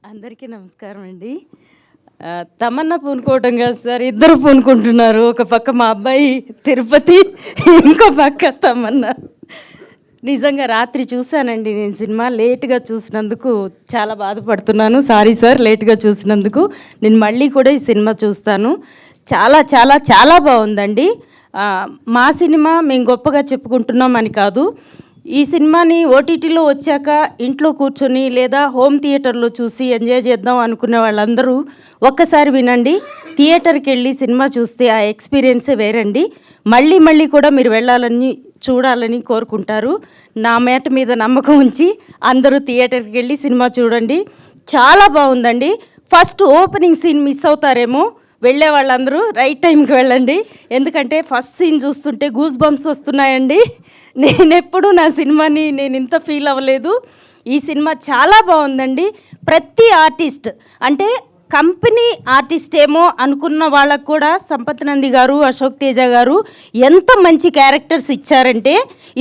అందరికీ నమస్కారం అండి. తమన్నా పూనుకోవటం కాదు సార్, ఇద్దరు పూనుకుంటున్నారు. ఒక పక్క మా అబ్బాయి తిరుపతి, ఇంకో పక్క తమన్నా. నిజంగా రాత్రి చూశానండి నేను సినిమా. లేట్గా చూసినందుకు చాలా బాధపడుతున్నాను. సారీ సార్, లేట్గా చూసినందుకు. నేను మళ్ళీ కూడా ఈ సినిమా చూస్తాను. చాలా చాలా చాలా బాగుందండి. మా సినిమా మేము గొప్పగా చెప్పుకుంటున్నాం అని కాదు. ఈ సినిమాని ఓటీటీలో వచ్చాక ఇంట్లో కూర్చొని లేదా హోమ్ థియేటర్లో చూసి ఎంజాయ్ చేద్దాం అనుకునే వాళ్ళందరూ ఒక్కసారి వినండి. థియేటర్కి వెళ్ళి సినిమా చూస్తే ఆ ఎక్స్పీరియన్సే వేరండి. మళ్ళీ మళ్ళీ కూడా మీరు వెళ్ళాలని చూడాలని కోరుకుంటారు. నా మాట మీద నమ్మకం ఉంచి అందరూ థియేటర్కి వెళ్ళి సినిమా చూడండి. చాలా బాగుందండి. ఫస్ట్ ఓపెనింగ్ సీన్ మిస్ అవుతారేమో, వెళ్ళే వాళ్ళందరూ రైట్ టైంకి వెళ్ళండి. ఎందుకంటే ఫస్ట్ సీన్ చూస్తుంటే గూస్ బంప్స్ వస్తున్నాయండి. నేనెప్పుడు నా సినిమాని నేను ఇంత ఫీల్ అవ్వలేదు. ఈ సినిమా చాలా బాగుందండి. ప్రతి ఆర్టిస్ట్ అంటే కంపెనీ ఆర్టిస్ట్ ఏమో అనుకున్న వాళ్ళకు కూడా సంపత్ నంది గారు, అశోక్ తేజ గారు ఎంత మంచి క్యారెక్టర్స్ ఇచ్చారంటే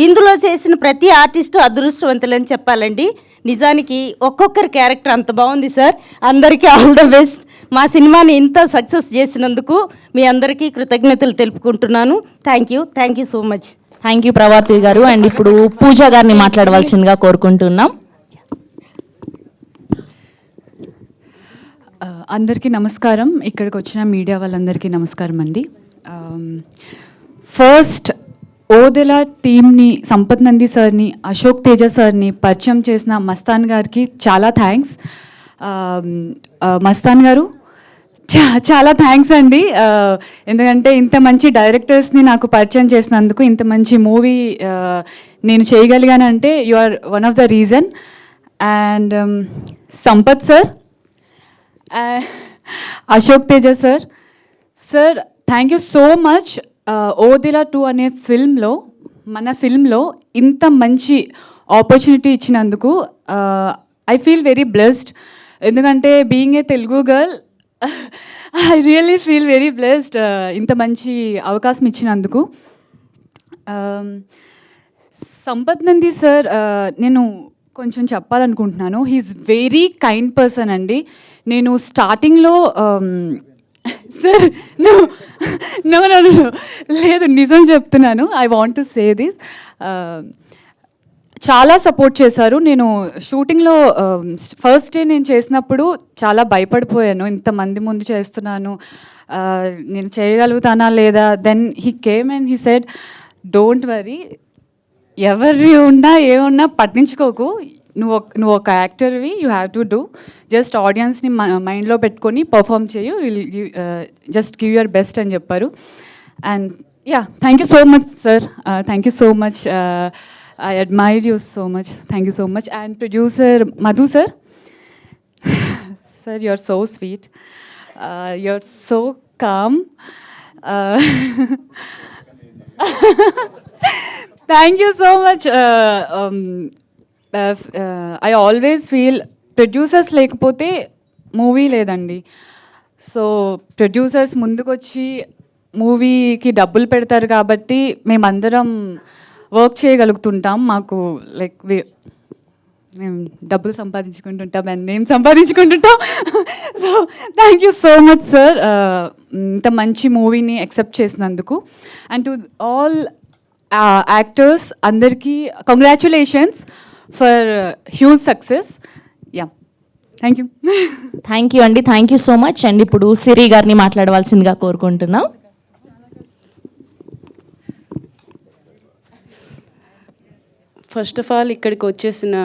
ఇందులో చేసిన ప్రతి ఆర్టిస్టు అదృష్టవంతులని చెప్పాలండి. నిజానికి ఒక్కొక్కరి క్యారెక్టర్ అంత బాగుంది సార్. అందరికీ ఆల్ ద బెస్ట్. మా సినిమాని ఇంత సక్సెస్ చేసినందుకు మీ అందరికీ కృతజ్ఞతలు తెలుపుకుంటున్నాను. Thank you so much. Thank you Prabhavathi garu. And ఇప్పుడు పూజ గారిని మాట్లాడవలసిందిగా కోరుకుంటున్నాం. అందరికీ నమస్కారం. ఇక్కడికి వచ్చిన మీడియా వాళ్ళందరికీ నమస్కారం అండి. ఫస్ట్ ఓదెలా టీమ్ని, సంపత్ నంది సార్ని, అశోక్ తేజ సార్ని పరిచయం చేసిన మస్తాన్ గారికి చాలా థ్యాంక్స్. మస్తాన్ గారు చాలా థ్యాంక్స్ అండి. ఎందుకంటే ఇంత మంచి డైరెక్టర్స్ని నాకు పరిచయం చేసినందుకు, ఇంత మంచి మూవీ నేను చేయగలిగానంటే you are one of the reason. And Sampath sir, Ashok Teja sir, thank you so much. Odela 2 అనే మన ఫిల్మ్లో ఇంత మంచి ఆపర్చునిటీ ఇచ్చినందుకు ఐ ఫీల్ వెరీ బ్లెస్డ్. ఎందుకంటే being a Telugu girl I really feel very blessed ఇంత మంచి అవకాశం ఇచ్చినందుకు. సంపత్ నంది సార్ నేను కొంచెం చెప్పాలనుకుంటున్నాను. హీఈస్ వెరీ కైండ్ పర్సన్ అండి. నేను స్టార్టింగ్లో సార్ నో లేదు, నిజం చెప్తున్నాను. I want to say this. చాలా సపోర్ట్ చేశారు. నేను షూటింగ్లో ఫస్ట్ డే నేను చేసినప్పుడు చాలా భయపడిపోయాను. ఇంతమంది ముందు చేస్తున్నాను, నేను చేయగలుగుతానా లేదా. Then he came and he said, don't worry, ఎవరి ఉన్నా ఏమున్నా పట్టించుకోకు, నువ్వు ఒక యాక్టర్వి, you have to do, just ఆడియన్స్ని మైండ్లో పెట్టుకొని పర్ఫామ్ చేయు, జస్ట్ గివ్ యువర్ బెస్ట్ అని చెప్పారు. And yeah, thank you so much sir. Thank you so much. I admire you so much. Thank you so much. And producer Madhu sir, sir, you're so sweet. You're so calm. Thank you so much. I always feel producers lekapothe movie ledandi. So producers mundukochi మూవీకి డబ్బులు పెడతారు కాబట్టి మేమందరం work చేయగలుగుతుంటాం. మాకు like మేము డబ్బులు సంపాదించుకుంటుంటాం and మేము సంపాదించుకుంటుంటాం. So thank you so much sir, ఇంత మంచి మూవీని యాక్సెప్ట్ చేసినందుకు. అండ్ టు ఆల్ యాక్టర్స్ అందరికీ congratulations for huge success. Yeah, thank you. Thank you అండి. Thank you so much. And ఇప్పుడు సిరి గారిని మాట్లాడవలసిందిగా కోరుకుంటున్నాం. ఫస్ట్ ఆఫ్ ఆల్ ఇక్కడికి వచ్చేసిన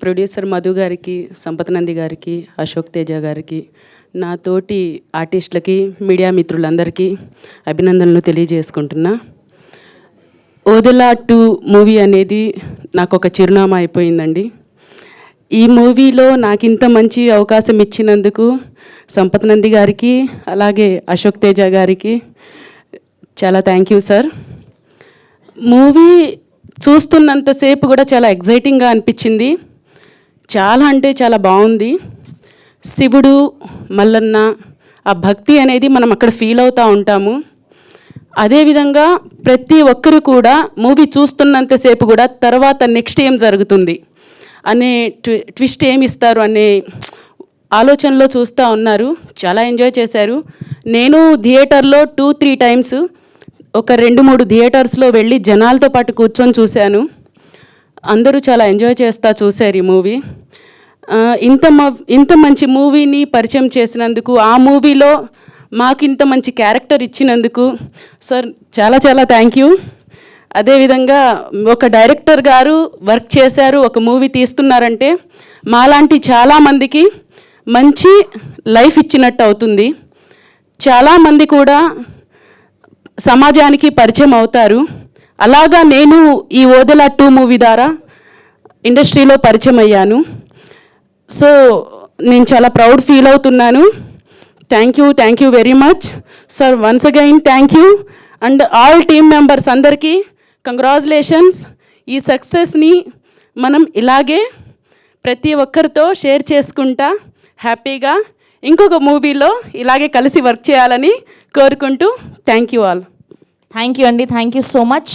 ప్రొడ్యూసర్ మధు గారికి, సంపత్ నంది గారికి, అశోక్ తేజ గారికి, నా తోటి ఆర్టిస్టులకి, మీడియా మిత్రులందరికీ అభినందనలు తెలియజేసుకుంటున్నా. ఓదెలా 2 మూవీ అనేది నాకు ఒక చిరునామా అయిపోయిందండి. ఈ మూవీలో నాకు ఇంత మంచి అవకాశం ఇచ్చినందుకు సంపత్ నంది గారికి, అలాగే అశోక్ తేజ గారికి చాలా థ్యాంక్ యూ సార్. మూవీ చూస్తున్నంతసేపు కూడా చాలా ఎగ్జైటింగ్గా అనిపించింది. చాలా అంటే చాలా బాగుంది. శివుడు, మల్లన్న, ఆ భక్తి అనేది మనం అక్కడ ఫీల్ అవుతూ ఉంటాము. అదేవిధంగా ప్రతి ఒక్కరు కూడా మూవీ చూస్తున్నంతసేపు కూడా తర్వాత నెక్స్ట్ ఏం జరుగుతుంది అనే ట్విస్ట్ ఏమి ఇస్తారు అనే ఆలోచనలో చూస్తూ ఉన్నారు. చాలా ఎంజాయ్ చేశారు. నేను థియేటర్లో 2-3 టైమ్స్ ఒక 2-3 థియేటర్స్లో వెళ్ళి జనాలతో పాటు కూర్చొని చూశాను. అందరూ చాలా ఎంజాయ్ చేస్తూ చూశారు ఈ మూవీ. ఇంత మంచి మూవీని పరిచయం చేసినందుకు, ఆ మూవీలో మాకు ఇంత మంచి క్యారెక్టర్ ఇచ్చినందుకు సార్ చాలా చాలా థ్యాంక్ యూ. అదేవిధంగా ఒక డైరెక్టర్ గారు వర్క్ చేశారు, ఒక మూవీ తీస్తున్నారంటే మాలాంటి చాలామందికి మంచి లైఫ్ ఇచ్చినట్టు అవుతుంది. చాలామంది కూడా సమాజానికి పరిచయం అవుతారు. అలాగా నేను ఈ ఓదెల 2 మూవీ ద్వారా ఇండస్ట్రీలో పరిచయం అయ్యాను. సో నేను చాలా ప్రౌడ్ ఫీల్ అవుతున్నాను. Thank you very much sir. Once again thank you and all team members అందరికీ కంగ్రాచులేషన్స్. ఈ సక్సెస్ని మనం ఇలాగే ప్రతి ఒక్కరితో షేర్ చేసుకుంటా హ్యాపీగా ఇంకొక మూవీలో ఇలాగే కలిసి వర్క్ చేయాలని కోరుకుంటూ thank you all. Thank you అండి, thank you so much.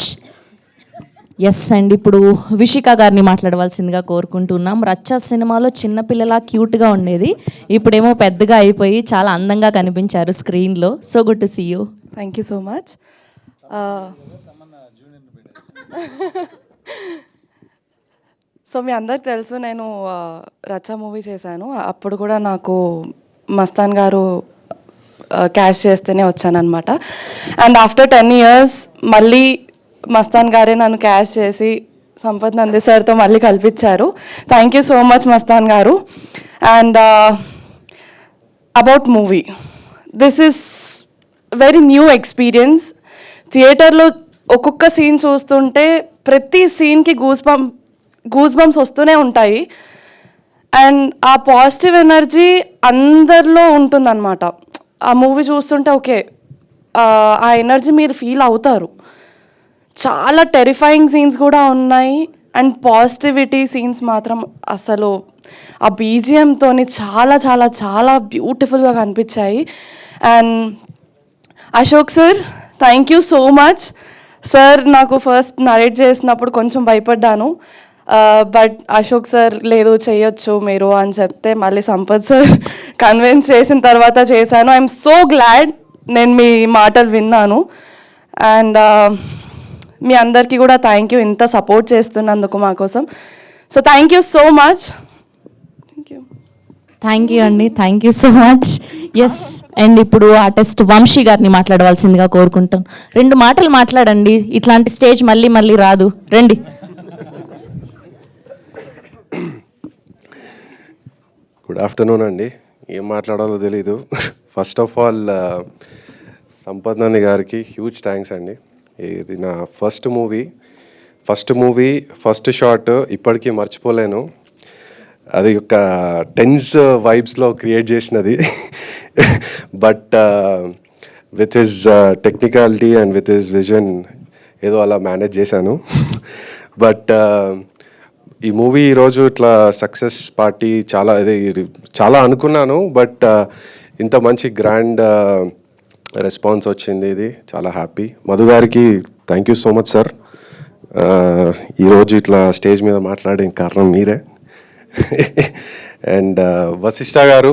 Yes అండి, ఇప్పుడు విషిక గారిని మాట్లాడవలసిందిగా కోరుకుంటున్నాం. రచ్చ సినిమాలో చిన్నపిల్లలా క్యూట్గా ఉండేది, ఇప్పుడేమో పెద్దగా అయిపోయి చాలా అందంగా కనిపించారు స్క్రీన్లో. So good to see you. Thank you so much. So మీ అందరికి తెలుసు నేను రచ్చ మూవీ చేశాను. అప్పుడు కూడా నాకు మస్తాన్ గారు క్యాష్ చేస్తేనే వచ్చానమాట. అండ్ ఆఫ్టర్ 10 years మళ్ళీ మస్తాన్ గారే నన్ను క్యాష్ చేసి సంపత్ నంది సార్తో మళ్ళీ కల్పించారు. Thank you so much Mastan గారు. And about movie, this is very new experience. థియేటర్లో ఒక్కొక్క సీన్ చూస్తుంటే ప్రతి సీన్కి గూస్ బంప్స్ వస్తూనే ఉంటాయి. అండ్ ఆ పాజిటివ్ ఎనర్జీ అందరిలో ఉంటుందన్నమాట. ఆ మూవీ చూస్తుంటే ఓకే, ఆ ఎనర్జీ మీరు ఫీల్ అవుతారు. చాలా టెరిఫైయింగ్ సీన్స్ కూడా ఉన్నాయి అండ్ పాజిటివిటీ సీన్స్ మాత్రం అసలు ఆ బీజిఎంతో చాలా చాలా చాలా బ్యూటిఫుల్గా కనిపించాయి. And Ashok sir, thank you so much sir. నాకు ఫస్ట్ నరేట్ చేసినప్పుడు కొంచెం భయపడ్డాను, బట్ అశోక్ సార్ లేదు చేయొచ్చు మీరు అని చెప్తే మళ్ళీ సంపత్ సార్ కన్విన్స్ చేసిన తర్వాత చేశాను. ఐఎమ్ సో గ్లాడ్ నేను మీ మాటలు విన్నాను. అండ్ మీ అందరికీ కూడా థ్యాంక్ యూ ఇంత సపోర్ట్ చేస్తున్నందుకు మా కోసం. So thank you so much. Thank you అండి, thank you so much. Yes and ఇప్పుడు ఆర్టిస్ట్ వంశీ గారిని మాట్లాడవలసిందిగా కోరుకుంటాం. 2 మాటలు మాట్లాడండి, ఇట్లాంటి స్టేజ్ మళ్ళీ మళ్ళీ రాదు. రండి. గుడ్ ఆఫ్టర్నూన్ అండి. ఏం మాట్లాడాలో తెలీదు. First of all Sampath Nandi గారికి హ్యూజ్ థ్యాంక్స్ అండి. ఇది నా ఫస్ట్ మూవీ, ఫస్ట్ షాట్ ఇప్పటికీ మర్చిపోలేను. అది ఒక టెన్స్ వైబ్స్లో క్రియేట్ చేసినది. But with his technicality and with his vision ఏదో అలా మేనేజ్ చేశాను. బట్ ఈ మూవీ ఈరోజు ఇట్లా సక్సెస్ పార్టీ చాలా అనుకున్నాను. బట్ ఇంత మంచి గ్రాండ్ రెస్పాన్స్ వచ్చింది, ఇది చాలా హ్యాపీ. మధు గారికి thank you so much sir. ఈరోజు ఇట్లా స్టేజ్ మీద మాట్లాడే కారణం మీరే. అండ్ వశిష్ఠ గారు,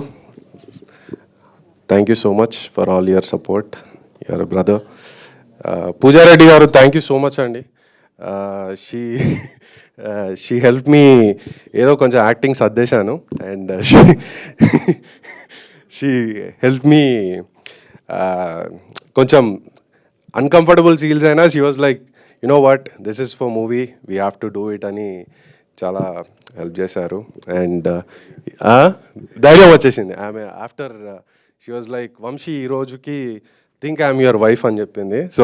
thank you so much for all your support, your brother. Pooja Reddy గారు, థ్యాంక్ యూ సో మచ్ అండి. షీ హెల్ప్ మీ, ఏదో కొంచెం యాక్టింగ్ సర్దేశాను అండ్ షీ హెల్ప్ మీ. కొంచెం అన్కంఫర్టబుల్ సీన్స్ అయినా she was like, you know what, this is for movie, we have to do it అని చాలా help చేశారు. అండ్ ధైర్యం వచ్చేసింది ఆమె. After she was like, Vamshi ఈ రోజుకి థింక్ ఐఎమ్ యువర్ వైఫ్ అని చెప్పింది. So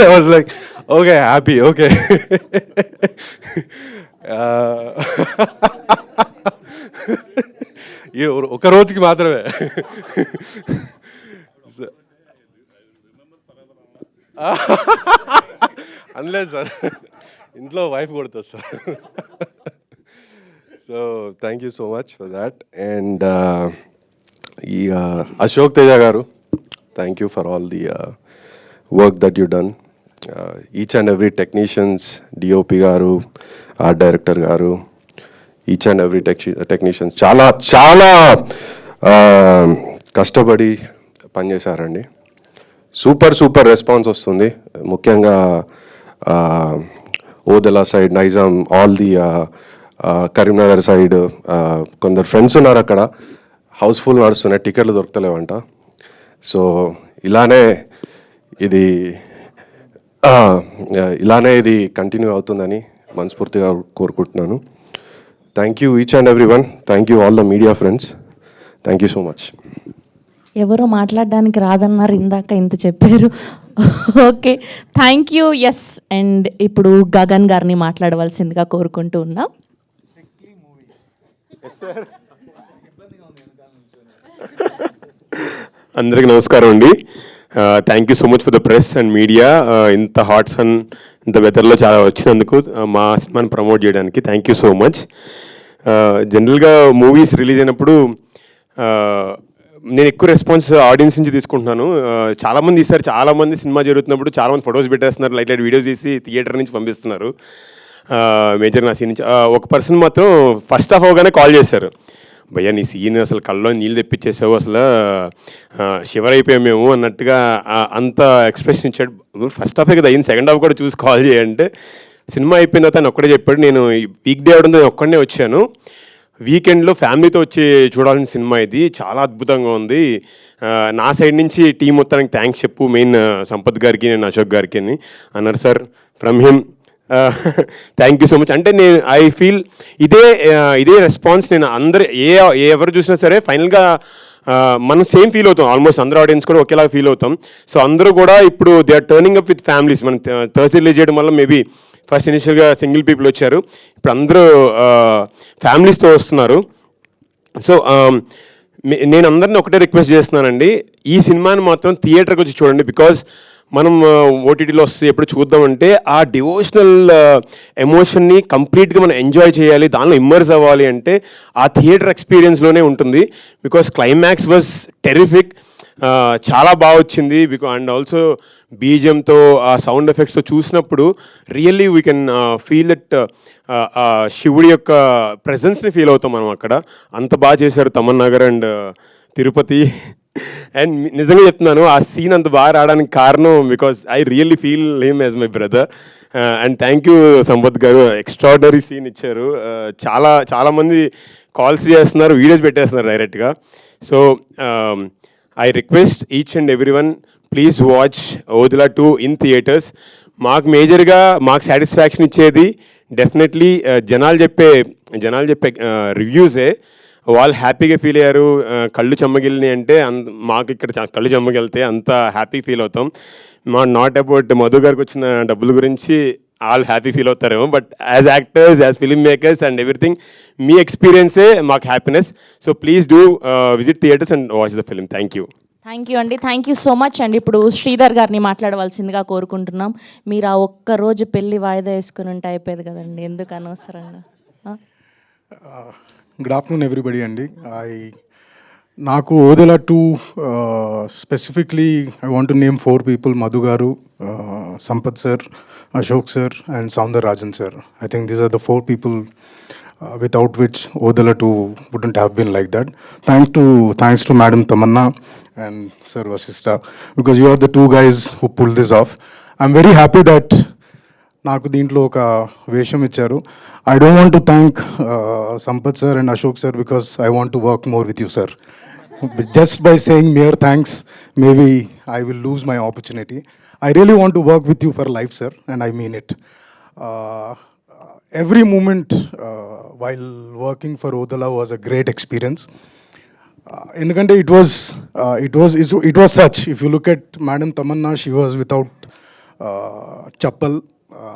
I was like okay, happy, okay. ఒక రోజుకి మాత్రమే. అనలేదు సార్, ఇంట్లో వైఫ్ కొడుతుంది sir. So thank you so much for that. And ఈ అశోక్ తేజ గారు, thank you for all the work that you've done. Each and every technicians, DOP garu, art director garu, each and every technicians చాలా కష్టపడి పనిచేశారండి. Super response వస్తుంది. ముఖ్యంగా Odela side, Nizam, all the Karimnagar side కొందరు friends ఉన్నారు అక్కడ. Housefull నడుస్తున్నాయి, టికెట్లు దొరకలేవంట. సో ఇలానే ఇది కంటిన్యూ అవుతుందని మనస్ఫూర్తిగా కోరుకుంటున్నాను. Thank you each and every one. Thank you all the media friends. Thank you so much. ఎవరో మాట్లాడడానికి రాదన్నారు, ఇందాక ఇంత చెప్పారు. Okay, thank you. Yes, and ఇప్పుడు గగన్ గారిని మాట్లాడవలసిందిగా కోరుకుంటూ ఉన్నాం. అందరికీ నమస్కారం అండి. Thank you so much for the press and media. ఇంత హాట్ సన్, ఇంత వెదర్లో చాలా వచ్చినందుకు మా సినిమాని ప్రమోట్ చేయడానికి థ్యాంక్ యూ సో మచ్. జనరల్గా మూవీస్ రిలీజ్ అయినప్పుడు నేను ఎక్కువ రెస్పాన్స్ ఆడియన్స్ నుంచి తీసుకుంటున్నాను. చాలామంది ఇస్తారు, చాలామంది సినిమా జరుగుతున్నప్పుడు చాలామంది ఫొటోస్ పెట్టేస్తున్నారు, లైట్ వీడియోస్ తీసి థియేటర్ నుంచి పంపిస్తున్నారు. మేజర్ నా సీన్ నుంచి ఒక పర్సన్ మాత్రం ఫస్ట్ హాఫ్ అవగానే కాల్ చేశారు, భయ్యా నీ సీన్ అసలు కళ్ళలో నీళ్ళు తెప్పించేసావు, అసలు షివర్ అయిపోయాం మేము అన్నట్టుగా అంత ఎక్స్ప్రెషన్ ఇచ్చాడు. ఫస్ట్ హాఫే కదా అయింది, సెకండ్ హాఫ్ కూడా చూసి కాల్ చేయంటే సినిమా అయిపోయిన తర్వాత ఆయన ఒక్కడే చెప్పాడు, నేను వీక్ డే అవడంతో నేను ఒక్కడనే వచ్చాను, వీకెండ్లో ఫ్యామిలీతో వచ్చి చూడాల్సిన సినిమా ఇది, చాలా అద్భుతంగా ఉంది, నా సైడ్ నుంచి టీం మొత్తానికి థ్యాంక్స్ చెప్పు, మెయిన్ సంపత్ గారికి, నేను అశోక్ గారికి అని అన్నారు. Sir from him thank you so much. అంటే నేను ఐ ఫీల్ ఇదే రెస్పాన్స్ నేను అందరు ఎవరు చూసినా సరే ఫైనల్గా మనం సేమ్ ఫీల్ అవుతాం, ఆల్మోస్ట్ అందరూ ఆడియన్స్ కూడా ఒకేలా ఫీల్ అవుతాం. సో అందరూ కూడా ఇప్పుడు they are turning up with families. మనం థర్స్డే రిలీజ్ చేయడం వల్ల మేబీ ఫస్ట్ ఇనిషియల్గా సింగిల్ పీపుల్ వచ్చారు, ఇప్పుడు అందరూ ఫ్యామిలీస్తో వస్తున్నారు. సో నేను అందరిని ఒకటే రిక్వెస్ట్ చేస్తున్నానండి, ఈ సినిమాని మాత్రం థియేటర్కి వచ్చి చూడండి. బికాజ్ మనం ఓటీటీలో వస్తే ఎప్పుడు చూద్దామంటే ఆ డివోషనల్ ఎమోషన్ని కంప్లీట్గా మనం ఎంజాయ్ చేయాలి, దానిలో ఇమ్మర్స్ అవ్వాలి అంటే ఆ థియేటర్ ఎక్స్పీరియన్స్లోనే ఉంటుంది. బికాస్ క్లైమాక్స్ వాజ్ టెరిఫిక్, చాలా బాగా వచ్చింది. అండ్ ఆల్సో బీజిఎంతో ఆ సౌండ్ ఎఫెక్ట్స్తో చూసినప్పుడు really we can feel that శివుడి యొక్క ప్రెజెన్స్ని ఫీల్ అవుతాం మనం అక్కడ. అంత బాగా చేశారు తమన్నా గారు అండ్ తిరుపతి. అండ్ నిజంగా చెప్తున్నాను, ఆ సీన్ అంత బాగా రావడానికి కారణం because I really feel him as my brother. And thank you Sampath గారు, ఎక్స్ట్రాడనరీ సీన్ ఇచ్చారు. చాలామంది కాల్స్ చేస్తున్నారు, వీడియోస్ పెట్టేస్తున్నారు డైరెక్ట్గా. So I request each and every one, please watch Odela 2 in theatres. మాకు మేజర్గా మాకు సాటిస్ఫాక్షన్ ఇచ్చేది డెఫినెట్లీ జనాలు చెప్పే రివ్యూసే. వాళ్ళు హ్యాపీగా ఫీల్ అయ్యారు, కళ్ళు చెమ్మగిలినాయి అంటే మాకు ఇక్కడ కళ్ళు చెమ్మగిలితే అంత హ్యాపీ ఫీల్ అవుతాం. నాట్ అబౌట్ మధు గారికి వచ్చిన డబ్బుల గురించి ఆల్ హ్యాపీ ఫీల్ అవుతారేమో, but as actors, as film makers and everything మీ ఎక్స్పీరియన్సే మాకు happiness. So please do visit theatres and watch the film. Thank you. Thank you అండి, thank you so much. And ఇప్పుడు శ్రీధర్ గారిని మాట్లాడవలసిందిగా కోరుకుంటున్నాం. మీరు ఆ ఒక్కరోజు పెళ్ళి వాయిదా వేసుకుని ఉంటే అయిపోయేది కదండి, ఎందుకు అనవసరంగా? గుడ్ ఆఫ్టర్నూన్ ఎవ్రీబడి అండి. నాకు Odela 2 specifically I want to name 4 people: Madhu గారు, Sampath sir, Ashok sir and Soundar Rajan sir. I think these are the 4 people without which Odela 2 wouldn't have been like that. Thanks to Madam Tamanna and Sir Vasista, because you are the 2 guys who pulled this off. I'm very happy that నాకు దీంట్లో ఒక వేషం ఇచ్చారు. I don't want to thank Sampath sir and Ashok sir because I want to work more with you, sir. Just by saying mere thanks, maybe I will lose my opportunity. I really want to work with you for life, sir, and I mean it. Every moment while working for Odela was a great experience. ఎందుకంటే it was such. If you look at Madam Tamanna, she was without chappal.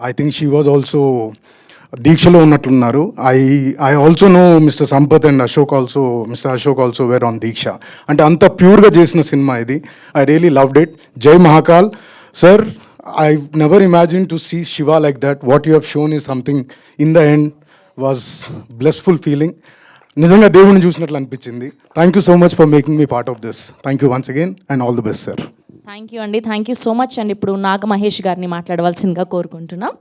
I think she was also దీక్షలో ఉన్నట్లున్నారు. I also know Mr. Sampath and Mr. Ashok also were on దీక్ష. అంటే అంత ప్యూర్గా చేసిన cinema ఇది. I really loved it. జై Mahakal. Sir, I've never imagined to see Shiva like that. What you have shown is something, in the end, was blissful feeling. నిజంగా దేవుడిని చూసినట్లు అనిపించింది. Thank you so much for making me part of this. Thank you once again and all the best, sir. Thank you అండి, thank you so much అండి. ఇప్పుడు నాగ మహేష్ గారిని మాట్లాడవలసిందిగా కోరుకుంటున్నాం.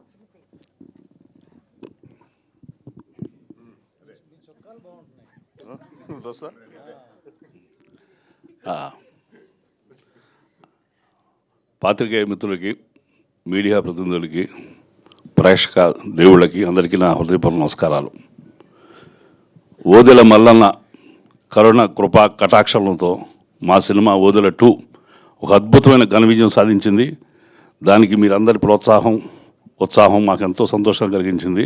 పాత్రికేయ మిత్రులకి, మీడియా ప్రతినిధులకి, ప్రేక్షక దేవుళ్ళకి అందరికీ నా హృదయపూర్వక నమస్కారాలు. ఓదెల మల్లన్న కరుణ కృపా కటాక్షలతో మా సినిమా ఓదెల 2 ఒక అద్భుతమైన ఘన విజయం సాధించింది. దానికి మీరందరి ఉత్సాహం మాకు ఎంతో సంతోషం కలిగించింది.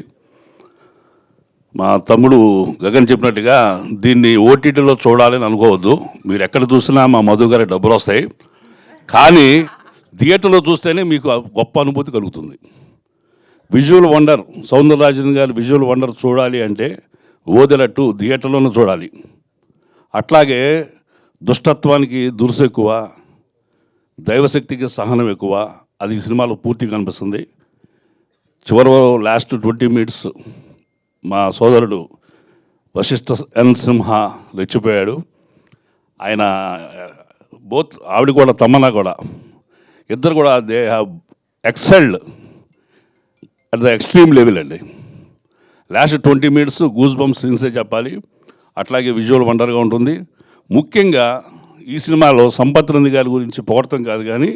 మా తమ్ముడు గగన్ చెప్పినట్టుగా దీన్ని ఓటీటీలో చూడాలని అనుకోవద్దు. మీరు ఎక్కడ చూసినా మా మధు గారి డబ్బులు వస్తాయి, కానీ థియేటర్లో చూస్తేనే మీకు గొప్ప అనుభూతి కలుగుతుంది. విజువల్ వండర్, సౌందరరాజన్ గారి విజువల్ వండర్ చూడాలి అంటే ఓదెల 2 థియేటర్లోనే చూడాలి. అట్లాగే దుష్టత్వానికి దురుసు ఎక్కువ, దైవశక్తికి సహనం ఎక్కువ, అది ఈ సినిమాలో పూర్తిగా కనిపిస్తుంది. చివరి లాస్ట్ 20 minutes మా సోదరుడు వశిష్ఠ ఎన్ సింహ రెచ్చిపోయాడు. ఆయన ఆవిడ కూడా తమన్నా కూడా ఇద్దరు కూడా they have excelled at the extreme level అండి. లాస్ట్ 20 minutes గూస్ బంప్స్ సీన్సే చెప్పాలి. అట్లాగే విజువల్ వండర్గా ఉంటుంది. ముఖ్యంగా ఈ సినిమాలో సంపత్ నంది గారి గురించి పొగడతాం కాదు, కానీ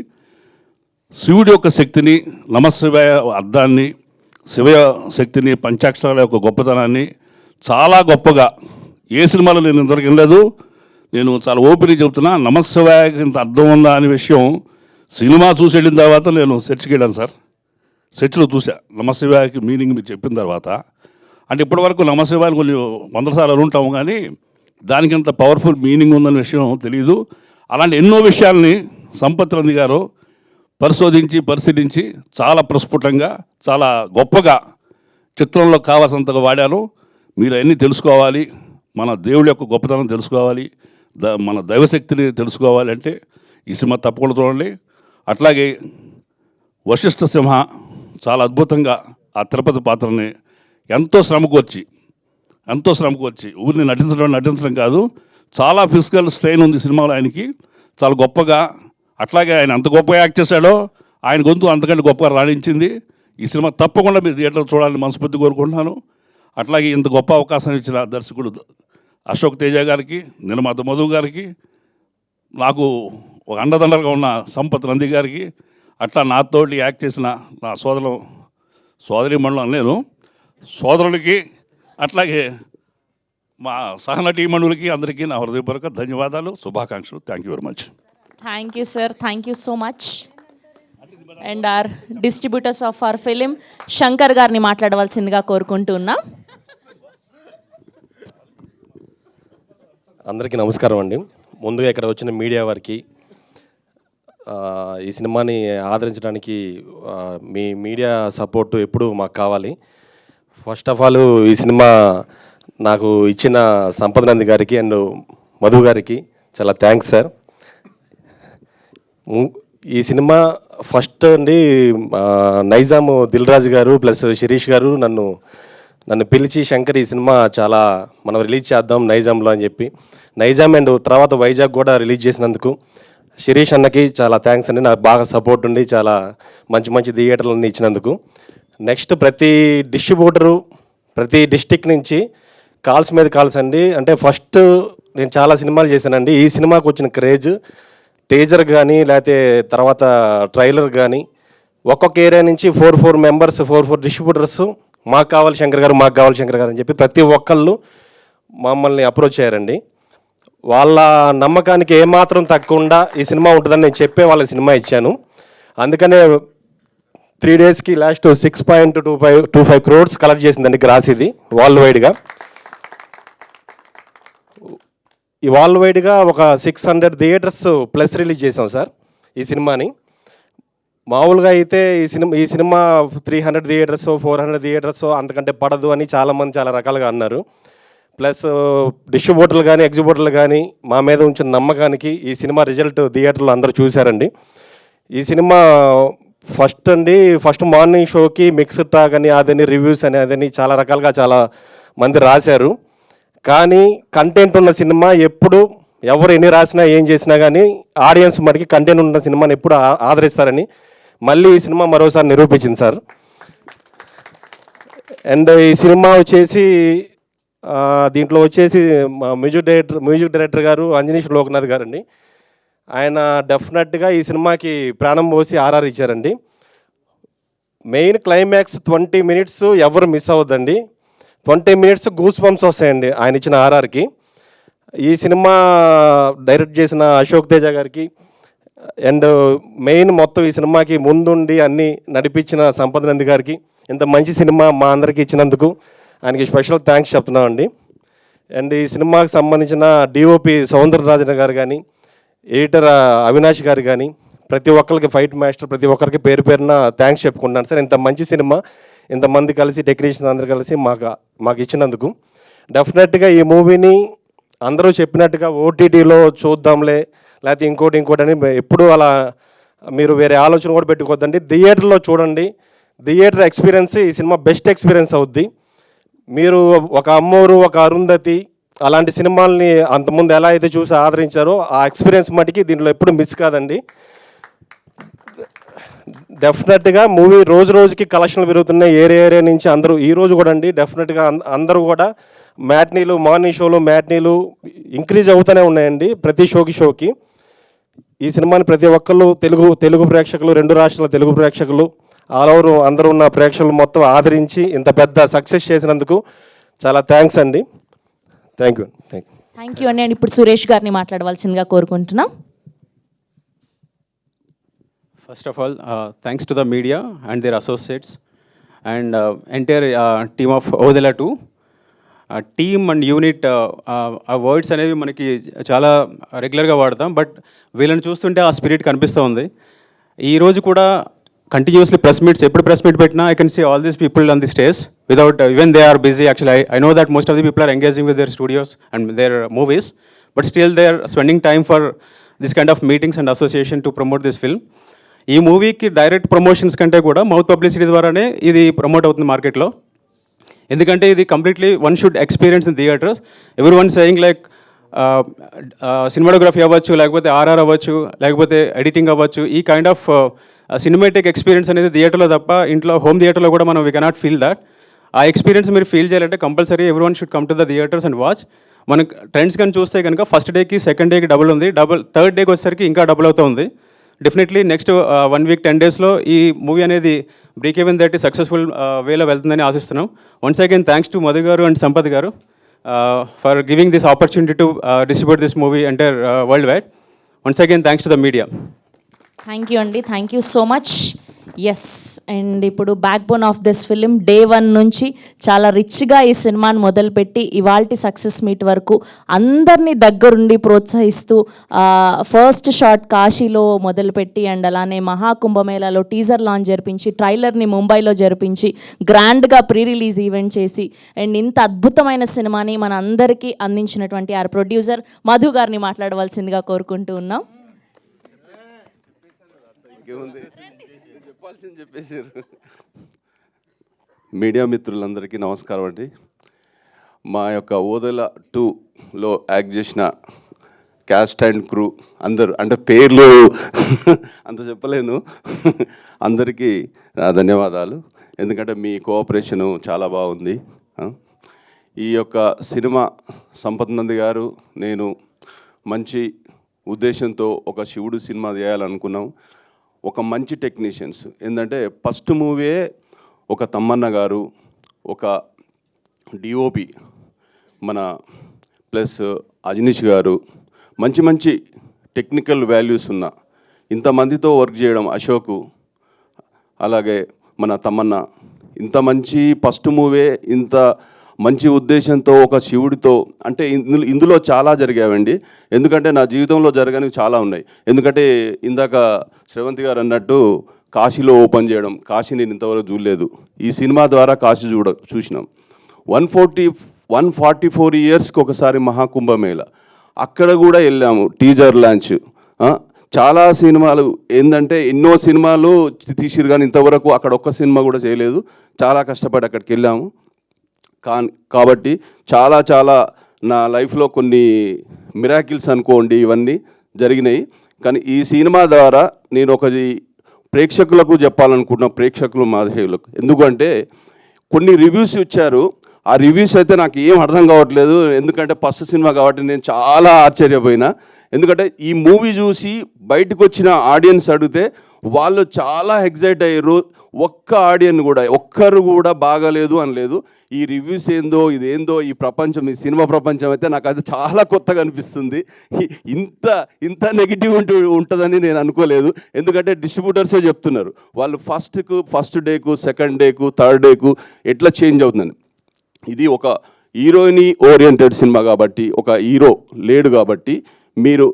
శివుడి యొక్క శక్తిని, నమశివాయ అర్థాన్ని, శివ శక్తిని, పంచాక్షరాల యొక్క గొప్పతనాన్ని చాలా గొప్పగా ఏ సినిమాలో నేను ఇంతవరకు వినలేదు. నేను చాలా ఓపెన్గా చెబుతున్నా, నమశివాయకి ఇంత అర్థం ఉందా అనే విషయం సినిమా చూసి వెళ్ళిన తర్వాత నేను సెర్చ్కి వెళ్ళాను సార్. సెర్చ్లో చూసా నమశివాయకి మీనింగ్ మీరు చెప్పిన తర్వాత. అంటే ఇప్పటివరకు నమశివాయలు కొన్ని 100 సార్లు ఉంటాము, కానీ దానికి ఇంత పవర్ఫుల్ మీనింగ్ ఉందనే విషయం తెలియదు. అలాంటి ఎన్నో విషయాల్ని సంపత్ నంది గారు పరిశీలించి చాలా ప్రస్ఫుటంగా, చాలా గొప్పగా చిత్రంలో కావాల్సినంతగా వాడారు. మీరు అన్నీ తెలుసుకోవాలి, మన దేవుడి యొక్క గొప్పతనం తెలుసుకోవాలి, మన దైవశక్తిని తెలుసుకోవాలి అంటే ఈ సినిమా తప్పకుండా చూడండి. అట్లాగే వశిష్ఠ సింహ చాలా అద్భుతంగా ఆ తిరుపతి పాత్రని ఎంతో శ్రమకు వచ్చి ఊరిని నటించడం కాదు, చాలా ఫిజికల్ స్ట్రెయిన్ ఉంది సినిమాలో ఆయనకి, చాలా గొప్పగా. అట్లాగే ఆయన అంత గొప్పగా యాక్ట్ చేశాడో ఆయన గొంతు అంతకంటే గొప్పగా రాణించింది. ఈ సినిమా తప్పకుండా మీరు థియేటర్లో చూడాలని మనస్ఫూర్తి కోరుకుంటున్నాను. అట్లాగే ఇంత గొప్ప అవకాశం ఇచ్చిన దర్శకుడు అశోక్ తేజ గారికి, నిర్మాత మధు గారికి, నాకు ఒక అండదండలుగా ఉన్న సంపత్ నంది గారికి, అట్లా నాతోటి యాక్ట్ చేసిన నా సోదరి మండలం నేను సోదరులకి, అట్లాగే మా సహనటీమణులకి అందరికీ నా హృదయపూర్వక ధన్యవాదాలు, శుభాకాంక్షలు. Thank you very much. Thank you sir, thank you so much. And our distributors of our film Shankar గారిని మాట్లాడవలసిందిగా కోరుకుంటున్నాం. అందరికీ నమస్కారం అండి. ముందుగా ఇక్కడ వచ్చిన మీడియా వారికి, ఈ సినిమాని ఆదరించడానికి మీ మీడియా సపోర్టు ఎప్పుడు మాకు కావాలి. ఫస్ట్ ఆఫ్ ఆల్ ఈ సినిమా నాకు ఇచ్చిన సంపత్ నంది గారికి అండ్ మధు గారికి చాలా థ్యాంక్స్ సార్. ఈ సినిమా ఫస్ట్ అండి నైజాం దిల్ రాజు గారు ప్లస్ శిరీష్ గారు నన్ను పిలిచి, శంకర్ ఈ సినిమా చాలా మనం రిలీజ్ చేద్దాం నైజాంలో అని చెప్పి, నైజాం అండ్ తర్వాత వైజాగ్ కూడా రిలీజ్ చేసినందుకు శిరీష్ అన్నకి చాలా థ్యాంక్స్ అండి. నాకు బాగా సపోర్ట్ ఉండి చాలా మంచి థియేటర్లన్నీ ఇచ్చినందుకు. నెక్స్ట్ ప్రతి డిస్ట్రిబ్యూటరు ప్రతి డిస్టిక్ నుంచి కాల్స్ మీద కాల్స్ అండి. అంటే ఫస్ట్ నేను చాలా సినిమాలు చేశానండి, ఈ సినిమాకు వచ్చిన క్రేజ్ టీజర్ కానీ లేకపోతే తర్వాత ట్రైలర్ కానీ ఒక్కొక్క ఏరియా నుంచి 4 మెంబర్స్ 4 డిస్ట్రిబ్యూటర్స్ మాకు కావాలి శంకర్ గారు అని చెప్పి ప్రతి ఒక్కళ్ళు మమ్మల్ని అప్రోచ్ అయ్యారండి. వాళ్ళ నమ్మకానికి ఏమాత్రం తగ్గకుండా ఈ సినిమా ఉంటుందని నేను చెప్పే వాళ్ళకి సినిమా ఇచ్చాను. అందుకనే 3 daysకి లాస్ట్ 6.25 crores కలెక్ట్ చేసిందండి గ్రాస్. ఇది వరల్డ్ వైడ్గా ఒక 600 థియేటర్స్ ప్లస్ రిలీజ్ చేసాం సార్ ఈ సినిమాని. మామూలుగా అయితే ఈ సినిమా 300 థియేటర్స్ 400 థియేటర్స్ అంతకంటే పడదు అని చాలామంది చాలా రకాలుగా అన్నారు. ప్లస్ డిస్ట్రిబ్యూటర్లు కానీ ఎగ్జిబ్యూటర్లు కానీ మా మీద ఉంచిన నమ్మకానికి ఈ సినిమా రిజల్ట్ థియేటర్లో అందరూ చూశారండి. ఈ సినిమా ఫస్ట్ మార్నింగ్ షోకి మిక్స్డ్ టాక్ అని అదని రివ్యూస్ అని అదని చాలా రకాలుగా చాలా మంది రాశారు. కానీ కంటెంట్ ఉన్న సినిమా ఎప్పుడు ఎవరు ఎన్ని రాసినా ఏం చేసినా కానీ ఆడియన్స్ మటుకి కంటెంట్ ఉన్న సినిమాని ఎప్పుడు ఆదరిస్తారని మళ్ళీ ఈ సినిమా మరోసారి నిరూపించింది సార్. అండ్ ఈ సినిమా వచ్చేసి దీంట్లో వచ్చేసి మ్యూజిక్ డైరెక్టర్ గారు అంజనీష్ లోక్నాథ్ గారు అండి. ఆయన డెఫినెట్గా ఈ సినిమాకి ప్రాణం పోసి ఆర్ఆర్ ఇచ్చారండి. మెయిన్ క్లైమాక్స్ 20 minutes ఎవరు మిస్ అవ్వద్దండి. 20 minutes గూస్ బంప్స్ వస్తాయండి ఆయన ఇచ్చిన ఆర్ఆర్కి. ఈ సినిమా డైరెక్ట్ చేసిన అశోక్ తేజ గారికి అండ్ మెయిన్ మొత్తం ఈ సినిమాకి ముందుండి అన్నీ నడిపించిన సంపత్ నంది గారికి ఇంత మంచి సినిమా మా అందరికీ ఇచ్చినందుకు ఆయనకి స్పెషల్ థ్యాంక్స్ చెప్తున్నామండి. అండ్ ఈ సినిమాకి సంబంధించిన డిఓపి సౌందరరాజన్ గారు కానీ, ఎడిటర్ అవినాష్ గారు కానీ, ప్రతి ఒక్కరికి ఫైట్ మాస్టర్ ప్రతి ఒక్కరికి పేరు పేరున థ్యాంక్స్ చెప్పుకుంటున్నాను సార్. ఇంత మంచి సినిమా ఇంతమంది కలిసి టెక్నీషియన్స్ అందరు కలిసి మాకు ఇచ్చినందుకు. డెఫినెట్గా ఈ మూవీని అందరూ చెప్పినట్టుగా ఓటీటీలో చూద్దాంలే లేకపోతే ఇంకోటి అని ఎప్పుడూ అలా మీరు వేరే ఆలోచన కూడా పెట్టుకోవద్దండి. థియేటర్లో చూడండి. థియేటర్ ఎక్స్పీరియన్స్ ఈ సినిమా బెస్ట్ ఎక్స్పీరియన్స్ అవుద్ది. మీరు ఒక అమ్మోరు, ఒక అరుంధతి అలాంటి సినిమాల్ని అంతకుముందు ఎలా అయితే చూసి ఆదరించారో ఆ ఎక్స్పీరియన్స్ మటుకి దీంట్లో ఎప్పుడు మిస్ కాదండి. డెఫినెట్గా మూవీ రోజు రోజుకి కలెక్షన్లు పెరుగుతున్నాయి. ఏరియా నుంచి అందరూ ఈరోజు కూడా అండి డెఫినెట్గా అందరూ కూడా మ్యాట్నీలు, మార్నింగ్ షోలు, మ్యాట్నీలు ఇంక్రీజ్ అవుతూనే ఉన్నాయండి ప్రతి షోకి. ఈ సినిమాని ప్రతి ఒక్కళ్ళు తెలుగు ప్రేక్షకులు, 2 రాష్ట్రాల తెలుగు ప్రేక్షకులు, ఆల్ ఓవర్ అందరూ ఉన్న ప్రేక్షకులు మొత్తం ఆదరించి ఇంత పెద్ద సక్సెస్ చేసినందుకు చాలా థ్యాంక్స్ అండి. థ్యాంక్ యూ అండి. అండ్ ఇప్పుడు సురేష్ గారిని మాట్లాడవలసిందిగా కోరుకుంటున్నాం. First of all, thanks to the media and their associates and entire team of Odela 2. Team and unit ఆ వర్డ్స్ అనేవి మనకి చాలా రెగ్యులర్గా వాడతాం, బట్ వీళ్ళని చూస్తుంటే ఆ స్పిరిట్ కనిపిస్తూ ఉంది. ఈరోజు కూడా కంటిన్యూస్లీ ఎప్పుడు ప్రెస్ మీట్ పెట్టినా I can see all these people on the stage without even they are busy. Actually I know that most of the people are engaging with their studios and their movies, but still they are spending time for this kind of meetings and association to promote this film. ఈ మూవీకి direct promotions కంటే కూడా mouth publicity ద్వారానే ఇది promote అవుతుంది మార్కెట్లో. ఎందుకంటే ఇది completely one should experience in theatres. ఎవరి వన్ సేయింగ్ లైక్ సినిమాటోగ్రఫీ అవ్వచ్చు, లేకపోతే ఆర్ఆర్ అవ్వచ్చు, లేకపోతే ఎడిటింగ్ అవ్వచ్చు, ఈ కైండ్ ఆఫ్ సినిమాటిక్ ఎక్స్పీరియన్స్ అనేది థియేటర్లో తప్ప ఇంట్లో హోమ్ థియేటర్లో కూడా మనం వీ కెనాట్ ఫీల్ దట్. ఆ ఎక్స్పీరియన్స్ మీరు ఫీల్ చేయాలంటే కంపల్సరీ ఎవరి one should come to the theatres and watch. మనకు ట్రెండ్స్ కానీ చూస్తే కనుక ఫస్ట్ డేకి సెకండ్ డేకి డబుల్ ఉంది, థర్డ్ డేకి వచ్చేసరికి ఇంకా డబుల్ అవుతూ ఉంది. డెఫినెట్లీ నెక్స్ట్ 1 week 10 daysలో ఈ మూవీ అనేది బ్రేక్ ఈవెన్ దట్ సక్సెస్ఫుల్ వేలో వెళ్తుందని ఆశిస్తున్నాం. Once again thanks to Madhu గారు అండ్ సంపత్ గారు for giving this opportunity to distribute this movie entire world wide. Once again thanks to the media. Thank you అండి. Thank you so much. Yes, and ఇప్పుడు backbone of this film day 1 నుంచి చాలా రిచ్గా ఈ సినిమాని మొదలుపెట్టి ఇవాల్టి success meet వరకు అందరినీ దగ్గరుండి ప్రోత్సహిస్తూ ఫస్ట్ షాట్ కాశీలో మొదలుపెట్టి అండ్ అలానే మహాకుంభమేళాలో టీజర్ లాంచ్ జరిపించి ట్రైలర్ని ముంబైలో జరిపించి గ్రాండ్గా ప్రీ రిలీజ్ ఈవెంట్ చేసి అండ్ ఇంత అద్భుతమైన సినిమాని మన అందరికీ అందించినటువంటి ఆ ప్రొడ్యూసర్ మధు గారిని మాట్లాడవలసిందిగా కోరుకుంటూ ఉన్నాం. మీడియా మిత్రులందరికీ నమస్కారం అండి. మా యొక్క ఓదెల 2లో యాక్ట్ చేసిన క్యాస్ట్ అండ్ క్రూ అందరూ, అంటే పేర్లు అంత చెప్పలేను, అందరికీ ధన్యవాదాలు. ఎందుకంటే మీ కోఆపరేషను చాలా బాగుంది. ఈ యొక్క సినిమా సంపత్ నంది గారు నేను మంచి ఉద్దేశంతో ఒక శివుడు సినిమా చేయాలనుకున్నాం. ఒక మంచి టెక్నీషియన్స్, ఏంటంటే ఫస్ట్ మూవీయే ఒక తమ్మన్న గారు, ఒక డిఓపి మన ప్లస్ అజనీష్ గారు, మంచి టెక్నికల్ వాల్యూస్ ఉన్న ఇంతమందితో వర్క్ చేయడం, అశోకు అలాగే మన తమ్మన్న, ఇంత మంచి ఫస్ట్ మూవీ ఇంత మంచి ఉద్దేశంతో ఒక శివుడితో, అంటే ఇందులో చాలా జరిగావండి. ఎందుకంటే నా జీవితంలో జరగనివి చాలా ఉన్నాయి. ఎందుకంటే ఇందాక శ్రవంతి గారు అన్నట్టు కాశీలో ఓపెన్ చేయడం, కాశీ నేను ఇంతవరకు చూడలేదు. ఈ సినిమా ద్వారా కాశీ చూసినాం. 144 yearsకి ఒకసారి మహాకుంభమేళ, అక్కడ కూడా వెళ్ళాము. టీజర్ లాంచ్, చాలా సినిమాలు ఏంటంటే ఎన్నో సినిమాలు తీసిరు కానీ ఇంతవరకు అక్కడ ఒక్క సినిమా కూడా చేయలేదు. చాలా కష్టపడి అక్కడికి వెళ్ళాము. కాబట్టి చాలా నా లైఫ్లో కొన్ని మిరాకిల్స్ అనుకోండి, ఇవన్నీ జరిగినాయి. కానీ ఈ సినిమా ద్వారా నేను ఒకటి ప్రేక్షకులకు చెప్పాలనుకుంటున్నా, ప్రేక్షకులు మహాశయులకు. ఎందుకంటే కొన్ని రివ్యూస్ ఇచ్చారు, ఆ రివ్యూస్ అయితే నాకు ఏం అర్థం కావట్లేదు. ఎందుకంటే ఫస్ట్ సినిమా కాబట్టి నేను చాలా ఆశ్చర్యపోయినా. ఎందుకంటే ఈ మూవీ చూసి బయటకు వచ్చిన ఆడియన్స్ అడిగితే వాళ్ళు చాలా ఎగ్జైట్ అయ్యారు. ఒక్కరు కూడా బాగాలేదు అనలేదు. ఈ రివ్యూస్ ఏందో ఇదేందో ఈ ప్రపంచం, ఈ సినిమా ప్రపంచం అయితే నాకు అది చాలా కొత్తగా అనిపిస్తుంది. ఇంత నెగిటివ్ ఉంటుందని నేను అనుకోలేదు. ఎందుకంటే డిస్ట్రిబ్యూటర్సే చెప్తున్నారు వాళ్ళు ఫస్ట్ డేకు, సెకండ్ డేకు, థర్డ్ డేకు ఎట్లా చేంజ్ అవుతుందని. ఇది ఒక హీరోయిన్ ఓరియంటెడ్ సినిమా కాబట్టి, ఒక హీరో లేడు కాబట్టి మీరు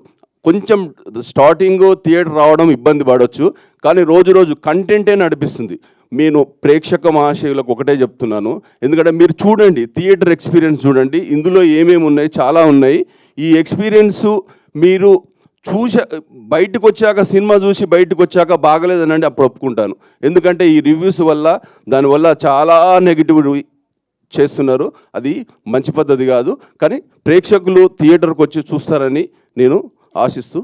కొంచెం స్టార్టింగ్ థియేటర్ రావడం ఇబ్బంది పడవచ్చు, కానీ రోజు కంటెంటే నడిపిస్తుంది. నేను ప్రేక్షక మహాశయులకు ఒకటే చెప్తున్నాను, ఎందుకంటే మీరు చూడండి, థియేటర్ ఎక్స్పీరియన్స్ చూడండి, ఇందులో ఏమేమి ఉన్నాయి, చాలా ఉన్నాయి. ఈ ఎక్స్పీరియన్స్ మీరు బయటకు వచ్చాక, సినిమా చూసి బయటకు వచ్చాక బాగలేదనండి అప్పుడు ఒప్పుకుంటాను. ఎందుకంటే ఈ రివ్యూస్ వల్ల దానివల్ల చాలా నెగిటివ్ చేస్తున్నారు. అది మంచి పద్ధతి కాదు. కానీ ప్రేక్షకులు థియేటర్కి వచ్చి చూస్తారని నేను ఆశిస్తూ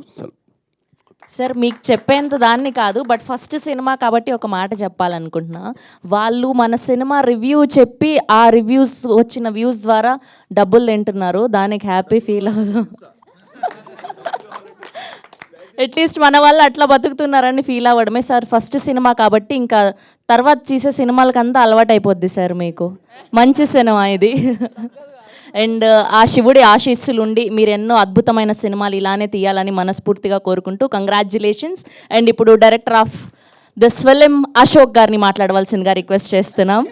సార్ మీకు చెప్పేంత దాన్ని కాదు, బట్ ఫస్ట్ సినిమా కాబట్టి ఒక మాట చెప్పాలనుకుంటున్నా. వాళ్ళు మన సినిమా రివ్యూ చెప్పి ఆ రివ్యూస్ వచ్చిన వ్యూస్ ద్వారా డబ్బులు తింటున్నారు. దానికి హ్యాపీ ఫీల్ అవుదాం. అట్లీస్ట్ మన వాళ్ళు అట్లా బతుకుతున్నారని ఫీల్ అవ్వడమే సార్. ఫస్ట్ సినిమా కాబట్టి ఇంకా తర్వాత చేసే సినిమాలకంతా అలవాటు అయిపోద్ది సార్. మీకు మంచి సినిమా ఇది. అండ్ ఆ శివుడి ఆశీస్సులు ఉండి మీరు ఎన్నో అద్భుతమైన సినిమాలు ఇలానే తీయాలని మనస్ఫూర్తిగా కోరుకుంటూ కంగ్రాచ్యులేషన్స్. అండ్ ఇప్పుడు director of this film Ashok గారిని మాట్లాడవలసిందిగా రిక్వెస్ట్ చేస్తున్నాం.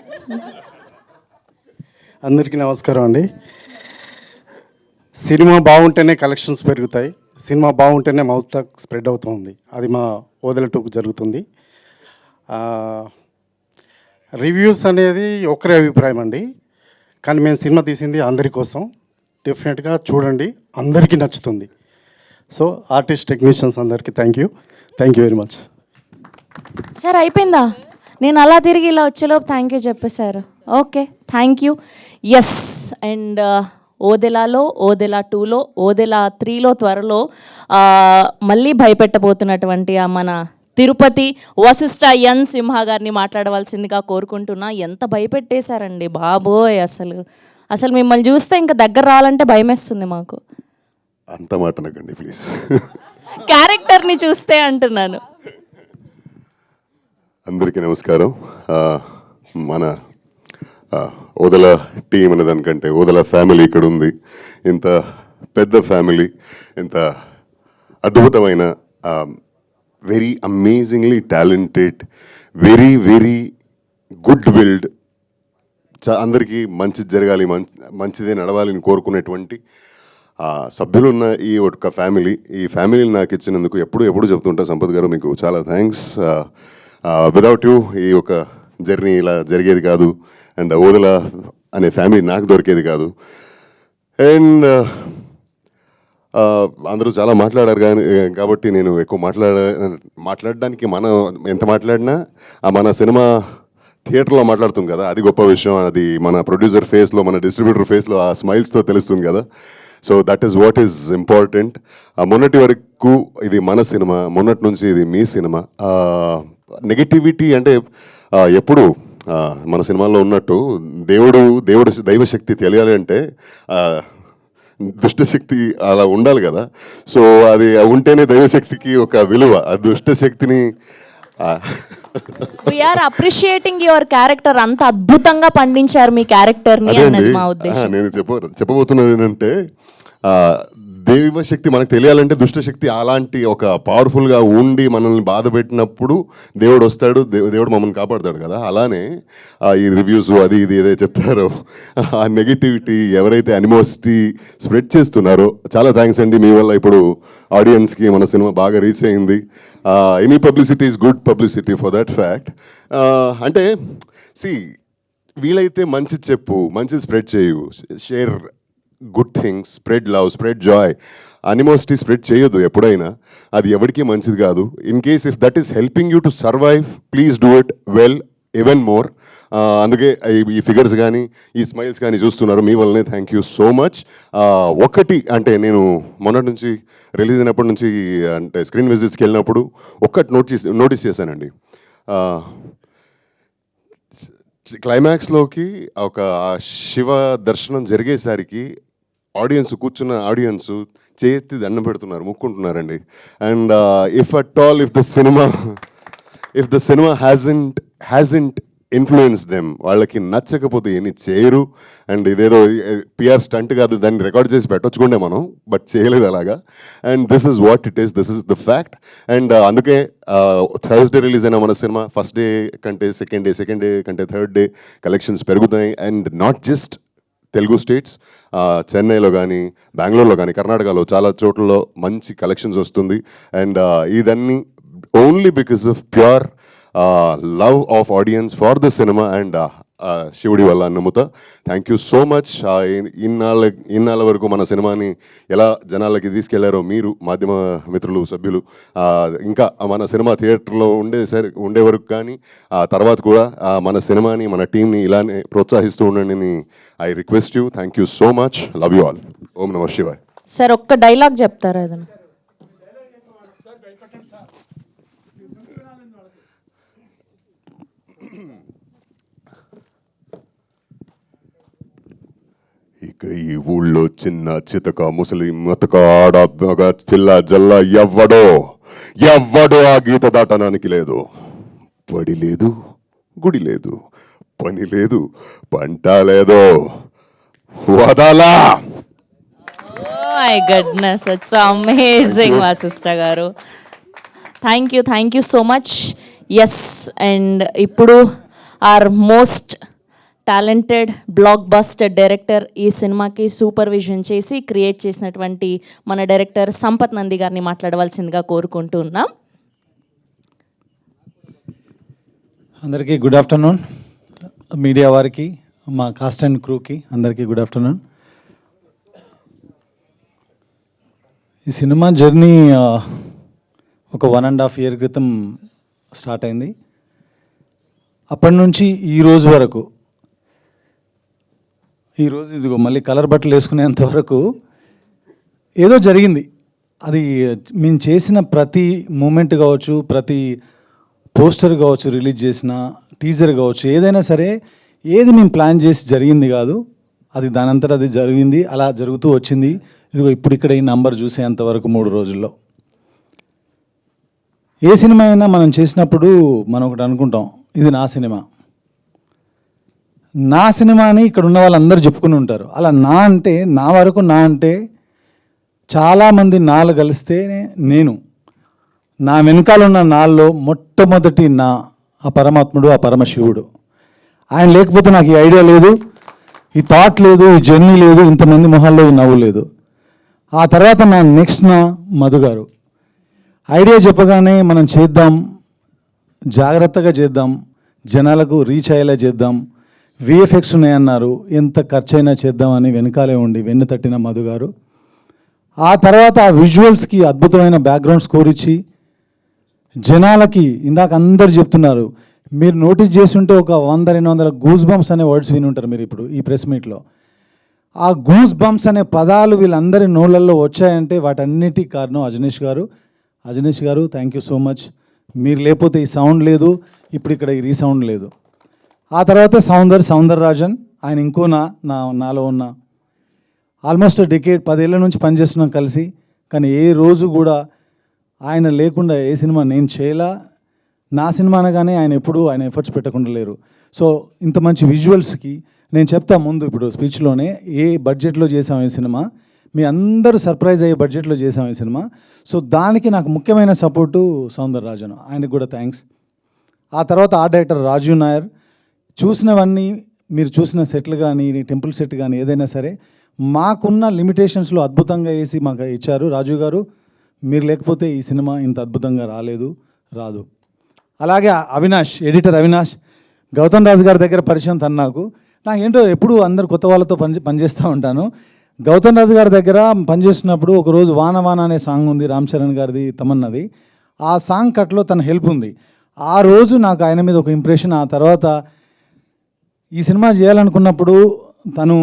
అందరికీ నమస్కారం అండి. సినిమా బాగుంటేనే కలెక్షన్స్ పెరుగుతాయి, సినిమా బాగుంటేనే మౌత్ టాక్ స్ప్రెడ్ అవుతుంది. అది మా ఓదెల 2కు జరుగుతుంది. రివ్యూస్ అనేది ఒకరి అభిప్రాయం అండి, కానీ మేము సినిమా తీసింది అందరి కోసం. డెఫినెట్గా చూడండి, అందరికీ నచ్చుతుంది. సో ఆర్టిస్ట్, టెక్నీషియన్స్ అందరికీ thank you very much. Sir అయిపోయిందా? నేను అలా తిరిగి ఇలా వచ్చేలోపు థ్యాంక్ యూ చెప్పేశారు. Okay, thank you. Yes, and ఓదెలాలో, ఓదెలా 2లో, ఓదెలా 3లో త్వరలో మళ్ళీ భయపెట్టబోతున్నటువంటి మన తిరుపతి వశిష్ఠ ఎన్ సింహ గారిని మాట్లాడవలసిందిగా కోరుకుంటున్నా. ఎంత భయపెట్టేశారండి బాబోయ్, అసలు మిమ్మల్ని చూస్తే ఇంకా దగ్గర రావాలంటే భయమేస్తుంది మాకు. అంత మాట అనకండి ప్లీజ్. క్యారెక్టర్ని చూస్తే అంటున్నాను. అందరికీ నమస్కారం. మన ఓదెల టీం అనే దానికంటే ఓదెల ఫ్యామిలీ ఇక్కడ ఉంది. ఇంత పెద్ద ఫ్యామిలీ, ఇంత అద్భుతమైన, very amazingly talented, very good wild, అందరికీ మంచిది జరగాలి, మంచిదే నడవాలని కోరుకునేటువంటి సభ్యులు ఉన్న ఈ ఒక ఫ్యామిలీ. ఈ ఫ్యామిలీని నాకు ఇచ్చినందుకు ఎప్పుడు చెప్తుంటా సంపత్ గారు, మీకు చాలా థ్యాంక్స్. విదౌట్ యూ ఈ ఒక జర్నీ ఇలా జరిగేది కాదు, అండ్ ఓదెల అనే ఫ్యామిలీ నాకు దొరికేది కాదు. అండ్ అందరూ చాలా మాట్లాడారు కాబట్టి నేను ఎక్కువ మాట్లాడడానికి మనం ఎంత మాట్లాడినా మన సినిమా థియేటర్లో మాట్లాడుతుంది కదా, అది గొప్ప విషయం. అది మన ప్రొడ్యూసర్ ఫేస్లో, మన డిస్ట్రిబ్యూటర్ ఫేస్లో ఆ స్మైల్స్తో తెలుస్తుంది కదా. So that is what is important. మొన్నటి వరకు ఇది మన సినిమా, మొన్నటి నుంచి ఇది మీ సినిమా. నెగిటివిటీ అంటే ఎప్పుడు మన సినిమాల్లో ఉన్నట్టు దైవశక్తి తెలియాలి అంటే దుష్టశక్తి అలా ఉండాలి కదా. సో అది ఉంటేనే దైవశక్తికి ఒక విలువ. ఆ దుష్టశక్తిని వీఆర్ అప్రిషియేటింగ్ యువర్ క్యారెక్టర్. అంత అద్భుతంగా పండించారు మీ క్యారెక్టర్ని అన్నది మా ఉద్దేశం. నేను చెప్పబోతున్నది ఏంటంటే, దైవశక్తి మనకు తెలియాలంటే దుష్టశక్తి అలాంటి ఒక పవర్ఫుల్గా ఉండి మనల్ని బాధ పెట్టినప్పుడు దేవుడు వస్తాడు, దేవుడు మమ్మల్ని కాపాడుతాడు కదా. అలానే ఈ రివ్యూస్ అది ఇది ఏదైతే చెప్తారో, ఆ నెగిటివిటీ ఎవరైతే అనిమోసిటీ స్ప్రెడ్ చేస్తున్నారో, చాలా థ్యాంక్స్ అండి. మీ వల్ల ఇప్పుడు ఆడియన్స్కి మన సినిమా బాగా రీచ్ అయింది. Any publicity is good publicity for that fact. అంటే వీలైతే మంచి చెప్పు, మంచి స్ప్రెడ్ చేయు, share good things, spread love, spread joy. Animosity spread చేయొద్దు ఎప్పుడైనా, అది ఎవరికీ మంచిది కాదు. In case if that is helping you to survive, please do it well, even more. అందుకే ఈ ఫిగర్స్ కానీ ఈ స్మైల్స్ కానీ చూస్తున్నారు మీ వల్లనే. Thank you so much. ఒకటి అంటే నేను మొన్నటి నుంచి రిలీజ్ అయినప్పటి నుంచి అంటే స్క్రీన్ విజిట్స్కి వెళ్ళినప్పుడు ఒక్కటి నోటీస్ చేశానండి. క్లైమాక్స్లోకి ఒక శివ దర్శనం జరిగేసరికి కూర్చున్న ఆడియన్స్ చేతి దండం పెడుతున్నారు, ముక్కుంటున్నారండి. అండ్ ఇఫ్ ద సినిమా హ్యాజంట్ ఇన్ఫ్లుయెన్స్ దెమ్, వాళ్ళకి నచ్చకపోతే ఏమి చేయరు. అండ్ ఇదేదో పిఆర్ స్టంట్ కాదు, దాన్ని రికార్డ్ చేసి పెట్టొచ్చుకుండే మనం, బట్ చేయలేదు అలాగా. And this is what it is, this is the fact. And అందుకే థర్స్డే రిలీజ్ అయిన మన సినిమా ఫస్ట్ డే కంటే సెకండ్ డే కంటే థర్డ్ డే కలెక్షన్స్ పెరుగుతాయి. And not just Telugu states, చెన్నైలో కానీ బెంగళూరులో కానీ కర్ణాటకలో చాలా చోట్లలో మంచి కలెక్షన్స్ వస్తుంది. అండ్ ఇదన్నీ only because of pure love of audience for the cinema and శివుడి వల్ల నమ్ముతా. Thank you so much. ఇన్నాళ్ళ వరకు మన సినిమాని ఎలా జనాలకి తీసుకెళ్లారో మీరు మాధ్యమ మిత్రులు, సభ్యులు, ఇంకా మన సినిమా థియేటర్లో ఉండే వరకు కానీ తర్వాత కూడా మన సినిమాని, మన టీంని ఇలానే ప్రోత్సహిస్తూ ఉండండి. I request you. Thank you so much. Love you all. ఓం నమః శివాయ్. సార్ ఒక్క డైలాగ్ చెప్తారా ఏదైనా? ఇక ఈ ఊళ్ళో చిన్న చితక ముసలి మతక ఆడ పిల్ల జల్ల ఎవ్వడో ఆ గీత దాటడానికి లేదు. పడి లేదు, గుడి లేదు, పని లేదు, పంట లేదు, వదలా. My goodness, it's amazing Vasishta గారు. Thank you so much. Yes, and ఇప్పుడు our most talented blockbuster director, ఈ సినిమాకి సూపర్విజన్ చేసి క్రియేట్ చేసినటువంటి మన డైరెక్టర్ సంపత్ నంది గారిని మాట్లాడవలసిందిగా కోరుకుంటూ ఉన్నాం. అందరికీ గుడ్ ఆఫ్టర్నూన్. మీడియా వారికి, మా కాస్ట్ అండ్ క్రూకి అందరికీ గుడ్ ఆఫ్టర్నూన్. ఈ సినిమా జర్నీ ఒక 1.5 year క్రితం స్టార్ట్ అయింది. అప్పటి నుంచి ఈ రోజు వరకు, ఈరోజు ఇదిగో మళ్ళీ కలర్ బట్టలు వేసుకునేంత వరకు ఏదో జరిగింది. అది మేము చేసిన ప్రతి మూమెంట్ కావచ్చు, ప్రతి పోస్టర్ కావచ్చు, రిలీజ్ చేసిన టీజర్ కావచ్చు, ఏదైనా సరే ఏది మేము ప్లాన్ చేసి జరిగింది కాదు. అది దానంతట అది జరిగింది, అలా జరుగుతూ వచ్చింది. ఇదిగో ఇప్పుడు ఇక్కడ ఈ నంబర్ చూసేంతవరకు 3 రోజుల్లో. ఏ సినిమా అయినా మనం చేసినప్పుడు మనం ఒకటి అనుకుంటాం, ఇది నా సినిమా, నా సినిమా అని ఇక్కడ ఉన్న వాళ్ళందరూ చెప్పుకుని ఉంటారు. అలా నా వరకు నా అంటే చాలామంది నాలు కలిస్తే నేను, నా వెనకాల ఉన్న నాల్లో మొట్టమొదటి ఆ పరమాత్ముడు, ఆ పరమశివుడు. ఆయన లేకపోతే నాకు ఈ ఐడియా లేదు, ఈ థాట్ లేదు, ఈ జర్నీ లేదు, ఇంతమంది మొహాల్లో ఈ నవ్వు లేదు. ఆ తర్వాత నెక్స్ట్ మధు గారు ఐడియా చెప్పగానే మనం చేద్దాం, జాగ్రత్తగా చేద్దాం, జనాలకు రీచ్ అయ్యేలా చేద్దాం, విఎఫ్ఎక్స్ ఉన్నాయన్నారు, ఎంత ఖర్చైనా చేద్దామని వెనకాలే ఉండి వెన్ను తట్టిన మధు గారు. ఆ తర్వాత ఆ విజువల్స్కి అద్భుతమైన బ్యాక్గ్రౌండ్ స్కోర్ ఇచ్చి జనాలకి, ఇందాక అందరు చెప్తున్నారు, మీరు నోటీస్ చేసి ఉంటే ఒక 100-200 గూస్ బంప్స్ అనే వర్డ్స్ విని ఉంటారు మీరు ఇప్పుడు ఈ ప్రెస్ మీట్లో. ఆ గూస్ బంప్స్ అనే పదాలు వీళ్ళందరి నోళ్ళల్లో వచ్చాయంటే వాటన్నిటి కారణం అజనీష్ గారు థ్యాంక్ యూ సో మచ్. మీరు లేకపోతే ఈ సౌండ్ లేదు, ఇప్పుడు ఇక్కడ ఈ రీసౌండ్ లేదు. ఆ తర్వాత సౌందరరాజన్, ఆయన ఇంకో నాలో ఉన్న ఆల్మోస్ట్ డెకేడ్ 10 ఏళ్ళ నుంచి పనిచేస్తున్నాం కలిసి. కానీ ఏ రోజు కూడా ఆయన లేకుండా ఏ సినిమా నేను చేయలా. నా సినిమా అనగానే ఆయన ఎఫర్ట్స్ పెట్టకుండా లేరు. సో ఇంత మంచి విజువల్స్కి నేను చెప్తా ముందు ఇప్పుడు స్పీచ్లోనే ఏ బడ్జెట్లో చేసాం ఈ సినిమా, మీ అందరూ సర్ప్రైజ్ అయ్యే బడ్జెట్లో చేసాం ఈ సినిమా. సో దానికి నాకు ముఖ్యమైన సపోర్టు సౌందరరాజన్, ఆయనకు కూడా థ్యాంక్స్. ఆ తర్వాత ఆర్ట్ డైరెక్టర్ రాజీవ్ నాయర్, చూసినవన్నీ మీరు చూసిన సెట్లు కానీ, టెంపుల్ సెట్ కానీ ఏదైనా సరే మాకున్న లిమిటేషన్స్లో అద్భుతంగా వేసి మాకు ఇచ్చారు. రాజు గారు, మీరు లేకపోతే ఈ సినిమా ఇంత అద్భుతంగా రాదు. అలాగే అవినాష్, ఎడిటర్ అవినాష్, గౌతమ్ రాజు గారి దగ్గర పరిచయం నాకేంటో ఎప్పుడు అందరు కొత్త వాళ్ళతో పనిచేస్తూ ఉంటాను. గౌతమ్ రాజు గారి దగ్గర పనిచేస్తున్నప్పుడు ఒకరోజు వాన అనే సాంగ్ ఉంది, రామ్ చరణ్ గారిది, తమన్నది. ఆ సాంగ్ కట్లో తన హెల్ప్ ఉంది. ఆ రోజు నాకు ఆయన మీద ఒక ఇంప్రెషన్. ఆ తర్వాత ఈ సినిమా చేయాలనుకున్నప్పుడు తను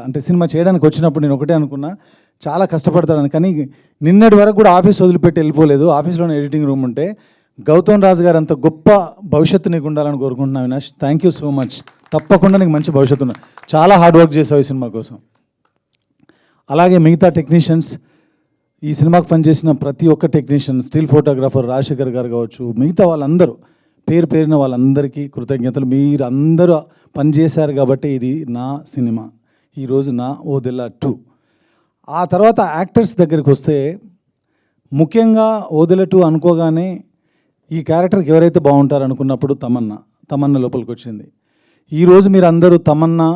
అంటే సినిమా చేయడానికి వచ్చినప్పుడు నేను ఒకటే అనుకున్నా, చాలా కష్టపడతాడని. కానీ నిన్నటి వరకు కూడా ఆఫీస్ వదిలిపెట్టి వెళ్ళిపోలేదు. ఆఫీస్లోనే ఎడిటింగ్ రూమ్ ఉంటే గౌతమ్ రాజు గారు అంత గొప్ప భవిష్యత్తు నీకు ఉండాలని కోరుకుంటున్నాను Avinash. Thank you so much. తప్పకుండా నీకు మంచి భవిష్యత్తు ఉంది. చాలా హార్డ్ వర్క్ చేసావు ఈ సినిమా కోసం. అలాగే మిగతా టెక్నీషియన్స్, ఈ సినిమాకి పనిచేసిన ప్రతి ఒక్క టెక్నీషియన్, స్టిల్ ఫోటోగ్రాఫర్ రాజశేఖర్ గారు కావచ్చు, మిగతా వాళ్ళందరూ పేరు పేరిన వాళ్ళందరికీ కృతజ్ఞతలు. మీరు అందరూ పనిచేశారు కాబట్టి ఇది నా సినిమా, ఈరోజు నా ఓదెలా 2. ఆ తర్వాత యాక్టర్స్ దగ్గరికి వస్తే ముఖ్యంగా ఓదెలా 2 అనుకోగానే ఈ క్యారెక్టర్కి ఎవరైతే బాగుంటారు అనుకున్నప్పుడు తమన్నా లోపలికి వచ్చింది. ఈరోజు మీరు అందరూ తమన్నా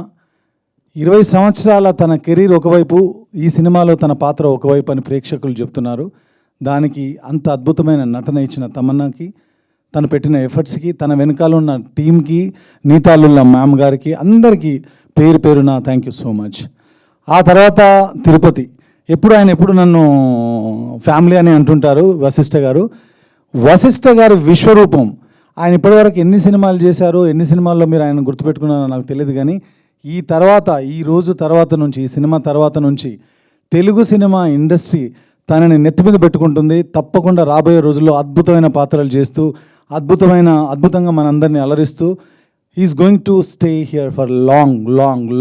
20 సంవత్సరాల తన కెరీర్ ఒకవైపు, ఈ సినిమాలో తన పాత్ర ఒకవైపు అని ప్రేక్షకులు చెప్తున్నారు. దానికి అంత అద్భుతమైన నటన ఇచ్చిన తమన్నాకి, తను పెట్టిన ఎఫర్ట్స్కి, తన వెనకాల ఉన్న టీంకి, నీతాలుల్లా మ్యామ్ గారికి, అందరికీ పేరు పేరున థ్యాంక్ యూ సో మచ్. ఆ తర్వాత తిరుపతి, ఎప్పుడు నన్ను ఫ్యామిలీ అని అంటుంటారు. వశిష్ఠ గారు విశ్వరూపం. ఆయన ఇప్పటివరకు ఎన్ని సినిమాలు చేశారో, ఎన్ని సినిమాల్లో మీరు ఆయన గుర్తుపెట్టుకున్నారో నాకు తెలియదు. కానీ ఈ రోజు తర్వాత నుంచి, ఈ సినిమా తర్వాత నుంచి తెలుగు సినిమా ఇండస్ట్రీ తనని నెత్తి మీద పెట్టుకుంటుంది. తప్పకుండా రాబోయే రోజుల్లో అద్భుతమైన పాత్రలు చేస్తూ అద్భుతంగా మనందరినీ అలరిస్తూ is going to stay here for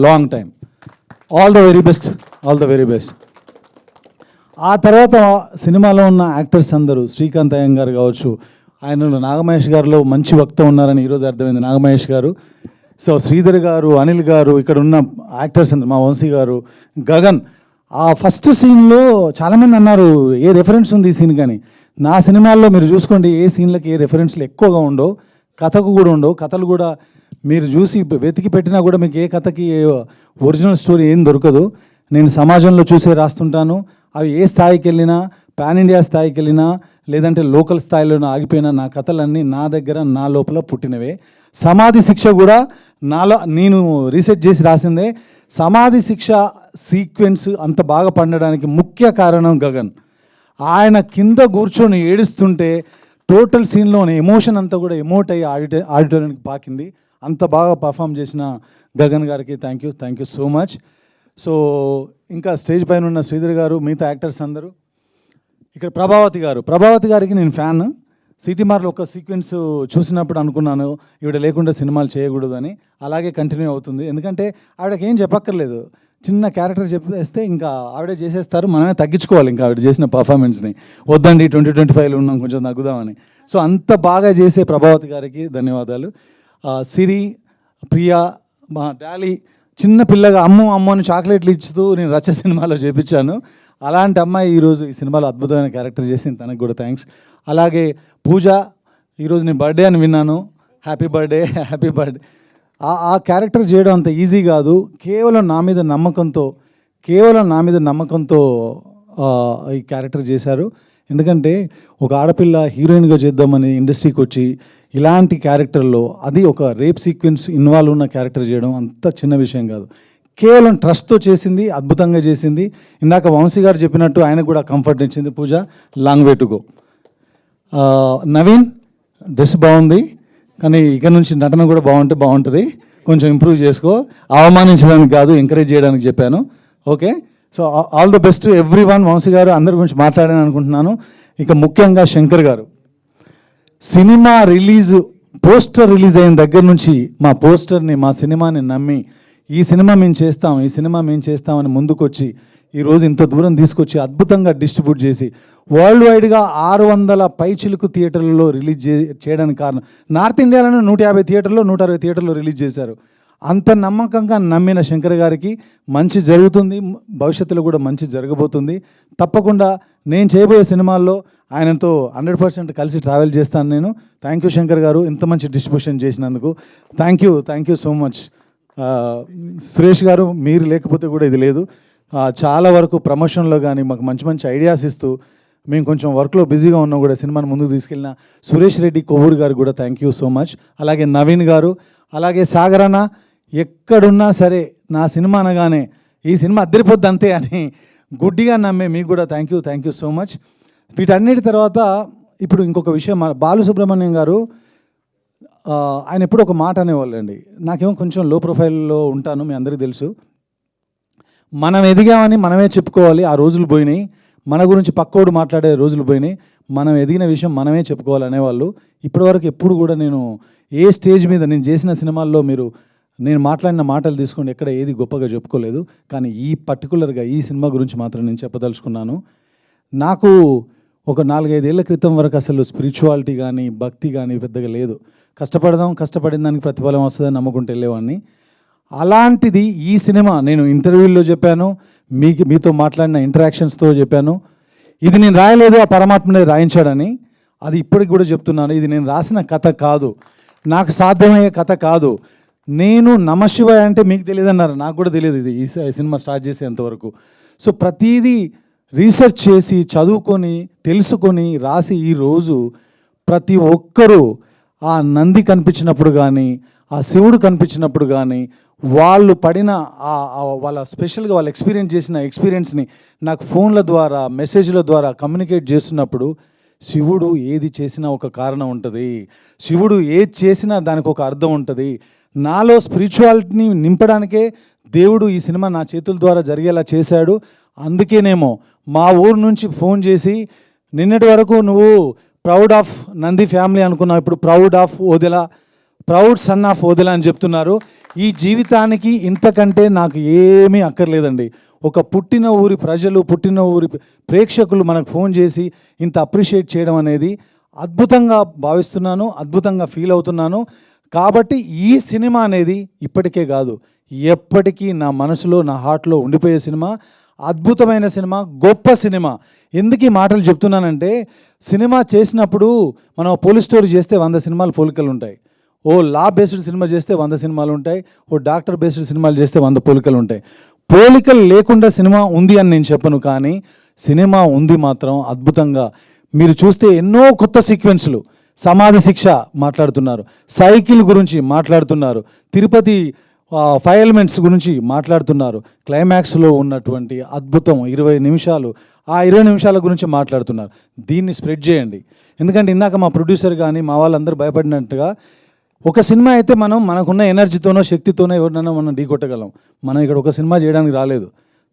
long time. All the very best. ఆ తర్వాత సినిమాలో ఉన్న యాక్టర్స్ అందరూ, శ్రీకాంత్ అయ్యంగారు కావచ్చు, ఆయనలో నాగమహేష్ గారిలో మంచి వక్త ఉన్నారని ఈరోజు అర్థమైంది. నాగమహేష్ గారు, సో శ్రీధర్ గారు, అనిల్ గారు, ఇక్కడ ఉన్న యాక్టర్స్ అందరూ, మా వంశీ గారు, గగన్. ఆ ఫస్ట్ సీన్లో చాలామంది అన్నారు ఏ రెఫరెన్స్ ఉంది ఈ సీన్, కానీ నా సినిమాల్లో మీరు చూసుకోండి ఏ సీన్లకి ఏ రెఫరెన్స్లు ఎక్కువగా ఉండవు, కథకు కూడా ఉండవు. కథలు కూడా మీరు చూసి వెతికి పెట్టినా కూడా మీకు ఏ కథకి ఒరిజినల్ స్టోరీ ఏం దొరకదు. నేను సమాజంలో చూసే రాస్తుంటాను. అవి ఏ స్థాయికి వెళ్ళినా, పాన్ ఇండియా స్థాయికి వెళ్ళినా, లేదంటే లోకల్ స్థాయిలో ఆగిపోయిన నా కథలన్నీ నా దగ్గర, నా లోపల పుట్టినవే. సమాధి శిక్ష కూడా నేను రీసెర్చ్ చేసి రాసిందే. సమాధి శిక్ష సీక్వెన్స్ అంత బాగా పండడానికి ముఖ్య కారణం గగన్. ఆయన కింద కూర్చొని ఏడుస్తుంటే టోటల్ సీన్లోని ఎమోషన్ అంతా కూడా ఎమోట్ అయ్యి ఆడిటోరియానికి పాకింది. అంత బాగా పర్ఫామ్ చేసిన గగన్ గారికి thank you so much. So ఇంకా స్టేజ్ పైన ఉన్న శ్రీధర్ గారు, మిగతా యాక్టర్స్ అందరూ. ఇక్కడ ప్రభావతి గారికి నేను ఫ్యాన్. సిటీమార్లో ఒక సీక్వెన్స్ చూసినప్పుడు అనుకున్నాను ఈవిడ లేకుండా సినిమాలు చేయకూడదని. అలాగే కంటిన్యూ అవుతుంది. ఎందుకంటే ఆవిడకి ఏం చెప్పక్కర్లేదు, చిన్న క్యారెక్టర్ చెప్పేస్తే ఇంకా ఆవిడే చేసేస్తారు. మనమే తగ్గించుకోవాలి ఇంకా ఆవిడ చేసిన పర్ఫార్మెన్స్ని. వద్దండి 2025లో ఉన్నాం, కొంచెం తగ్గుదామని. సో అంత బాగా చేసే ప్రభావతి గారికి ధన్యవాదాలు. సిరి, ప్రియా, మా డాలీ చిన్న పిల్లగా అమ్ము అని చాక్లెట్లు ఇచ్చుతూ నేను రచ్చ సినిమాలో చేపించాను. అలాంటి అమ్మాయి ఈరోజు ఈ సినిమాలో అద్భుతమైన క్యారెక్టర్ చేసింది, తనకు కూడా థ్యాంక్స్. అలాగే పూజ, ఈరోజు నేను బర్త్డే అని విన్నాను. Happy birthday. ఆ క్యారెక్టర్ చేయడం అంత ఈజీ కాదు. కేవలం నా మీద నమ్మకంతో ఈ క్యారెక్టర్ చేశారు. ఎందుకంటే ఒక ఆడపిల్ల హీరోయిన్గా చేద్దామని ఇండస్ట్రీకి వచ్చి ఇలాంటి క్యారెక్టర్లో, అది ఒక రేప్ సీక్వెన్స్ ఇన్వాల్వ్ ఉన్న క్యారెక్టర్ చేయడం అంత చిన్న విషయం కాదు. కేవలం ట్రస్ట్తో చేసింది, అద్భుతంగా చేసింది. ఇందాక వంశీ గారు చెప్పినట్టు ఆయనకు కూడా కంఫర్ట్ ఇచ్చింది Pooja. Long way to go. Naveen, dress బాగుంది, కానీ ఇక నుంచి నటన కూడా బాగుంటుంది. కొంచెం ఇంప్రూవ్ చేసుకో. అవమానించడానికి కాదు, ఎంకరేజ్ చేయడానికి చెప్పాను. Okay, so all the best every one. Vamsi garu అందరి గురించి మాట్లాడాను అనుకుంటున్నాను. ఇక ముఖ్యంగా శంకర్ గారు, సినిమా పోస్టర్ రిలీజ్ అయిన దగ్గర నుంచి మా సినిమాని నమ్మి ఈ సినిమా మేము చేస్తామని ముందుకొచ్చి ఈరోజు ఇంత దూరం తీసుకొచ్చి అద్భుతంగా డిస్ట్రిబ్యూట్ చేసి వరల్డ్ వైడ్గా 600 పైచిలుకు థియేటర్లలో రిలీజ్ చేయడానికి కారణం, నార్త్ ఇండియాలోనే 150 థియేటర్లో 160 థియేటర్లో రిలీజ్ చేశారు. అంత నమ్మకంగా నమ్మిన శంకర్ గారికి మంచి జరుగుతుంది, భవిష్యత్తులో కూడా మంచి జరగబోతుంది. తప్పకుండా నేను చేయబోయే సినిమాల్లో ఆయనతో 100% కలిసి ట్రావెల్ చేస్తాను నేను. థ్యాంక్ యూ శంకర్ గారు, ఇంత మంచి డిస్ట్రిబ్యూషన్ చేసినందుకు thank you so much. Suresh గారు, మీరు లేకపోతే కూడా ఇది లేదు. చాలా వరకు ప్రమోషన్లో కానీ మాకు మంచి ఐడియాస్ ఇస్తూ, మేము కొంచెం వర్క్లో బిజీగా ఉన్నా కూడా సినిమాని ముందుకు తీసుకెళ్ళిన సురేష్ రెడ్డి కొవ్వూరు గారు కూడా థ్యాంక్ యూ సో మచ్. అలాగే నవీన్ గారు, అలాగే సాగరన్న, ఎక్కడున్నా సరే నా సినిమా అనగానే ఈ సినిమా అద్దరిపోద్ది అంతే అని గుడ్డిగా నమ్మే మీకు కూడా థ్యాంక్ యూ సో మచ్. వీటన్నిటి తర్వాత ఇప్పుడు ఇంకొక విషయం, బాలసుబ్రహ్మణ్యం గారు ఆయన ఎప్పుడు ఒక మాట అనేవాళ్ళు అండి. నాకేమో కొంచెం లో ప్రొఫైల్లో ఉంటాను, మీ అందరికీ తెలుసు. మనం ఎదిగామని మనమే చెప్పుకోవాలి, ఆ రోజులు పోయినాయి. మన గురించి పక్కోడు మాట్లాడే రోజులు పోయినాయి. మనం ఎదిగిన విషయం మనమే చెప్పుకోవాలి అనేవాళ్ళు. ఇప్పటివరకు ఎప్పుడు కూడా నేను ఏ స్టేజ్ మీద నేను చేసిన సినిమాల్లో మీరు నేను మాట్లాడిన మాటలు తీసుకోండి, ఎక్కడ ఏది గొప్పగా చెప్పుకోలేదు. కానీ ఈ పర్టికులర్గా ఈ సినిమా గురించి మాత్రం నేను చెప్పదలుచుకున్నాను. నాకు ఒక 4-5 ఏళ్ల క్రితం వరకు అసలు స్పిరిచువాలిటీ కానీ భక్తి కానీ పెద్దగా లేదు. కష్టపడిన దానికి ప్రతిఫలం వస్తుందని నమ్ముకుంటూ వెళ్ళేవాడిని. అలాంటిది ఈ సినిమా నేను ఇంటర్వ్యూల్లో చెప్పాను, మీతో మాట్లాడిన ఇంటరాక్షన్స్తో చెప్పాను, ఇది నేను రాయలేదు, ఆ పరమాత్మనే రాయించాడని. అది ఇప్పటికి కూడా చెప్తున్నాను, ఇది నేను రాసిన కథ కాదు, నాకు సాధ్యమయ్యే కథ కాదు. నేను నమశివాయ అంటే మీకు తెలియదన్నారు, నాకు కూడా తెలియదు ఇది ఈ సినిమా స్టార్ట్ చేసేంతవరకు. సో ప్రతీదీ రీసెర్చ్ చేసి చదువుకొని తెలుసుకొని రాసి ఈరోజు ప్రతి ఒక్కరూ ఆ నంది కనిపించినప్పుడు కానీ ఆ శివుడు కనిపించినప్పుడు కానీ వాళ్ళు పడిన వాళ్ళ స్పెషల్గా వాళ్ళు ఎక్స్పీరియన్స్ చేసిన ఎక్స్పీరియన్స్ని నాకు ఫోన్ల ద్వారా మెసేజ్ల ద్వారా కమ్యూనికేట్ చేస్తున్నప్పుడు శివుడు ఏది చేసినా ఒక కారణం ఉంటుంది, శివుడు ఏది చేసినా దానికి ఒక అర్థం ఉంటుంది. నాలో స్పిరిచువాలిటీని నింపడానికే దేవుడు ఈ సినిమా నా చేతుల ద్వారా జరిగేలా చేశాడు. అందుకేనేమో మా ఊరు నుంచి ఫోన్ చేసి నిన్నటి వరకు నువ్వు ప్రౌడ్ ఆఫ్ నంది ఫ్యామిలీ అనుకున్నావు, ఇప్పుడు proud of Odela, proud son of Odela అని చెప్తున్నారు. ఈ జీవితానికి ఇంతకంటే నాకు ఏమీ అక్కర్లేదండి. ఒక పుట్టిన ఊరి ప్రజలు, పుట్టిన ఊరి ప్రేక్షకులు మనకు ఫోన్ చేసి ఇంత అప్రిషియేట్ చేయడం అనేది అద్భుతంగా భావిస్తున్నాను, అద్భుతంగా ఫీల్ అవుతున్నాను. కాబట్టి ఈ సినిమా అనేది ఇప్పటికే కాదు, ఎప్పటికీ నా మనసులో నా హార్ట్లో ఉండిపోయే సినిమా, అద్భుతమైన సినిమా, గొప్ప సినిమా. ఎందుకు ఈ మాటలు చెప్తున్నానంటే సినిమా చేసినప్పుడు మనం పోలీస్ స్టోరీ చేస్తే 100 సినిమాలు పోలికలు ఉంటాయి, ఓ లా బేస్డ్ సినిమా చేస్తే 100 సినిమాలు ఉంటాయి, ఓ డాక్టర్ బేస్డ్ సినిమాలు చేస్తే 100 పోలికలు ఉంటాయి. పోలికలు లేకుండా సినిమా ఉంది అని నేను చెప్పను, కానీ సినిమా ఉంది మాత్రం అద్భుతంగా. మీరు చూస్తే ఎన్నో కొత్త సీక్వెన్స్లు, సమాధి శిక్ష మాట్లాడుతున్నారు, సైకిల్ గురించి మాట్లాడుతున్నారు, తిరుపతి 5 ఎలిమెంట్స్ గురించి మాట్లాడుతున్నారు, క్లైమాక్స్లో ఉన్నటువంటి అద్భుతం 20 నిమిషాలు, ఆ 20 నిమిషాల గురించి మాట్లాడుతున్నారు. దీన్ని స్ప్రెడ్ చేయండి. ఎందుకంటే ఇందాక మా ప్రొడ్యూసర్ కానీ మా వాళ్ళందరూ భయపడినట్టుగా ఒక సినిమా అయితే మనకున్న ఎనర్జీతోనో శక్తితోనో ఎవరినైనా మనం ఢీకొట్టగలం. మనం ఇక్కడ ఒక సినిమా చేయడానికి రాలేదు,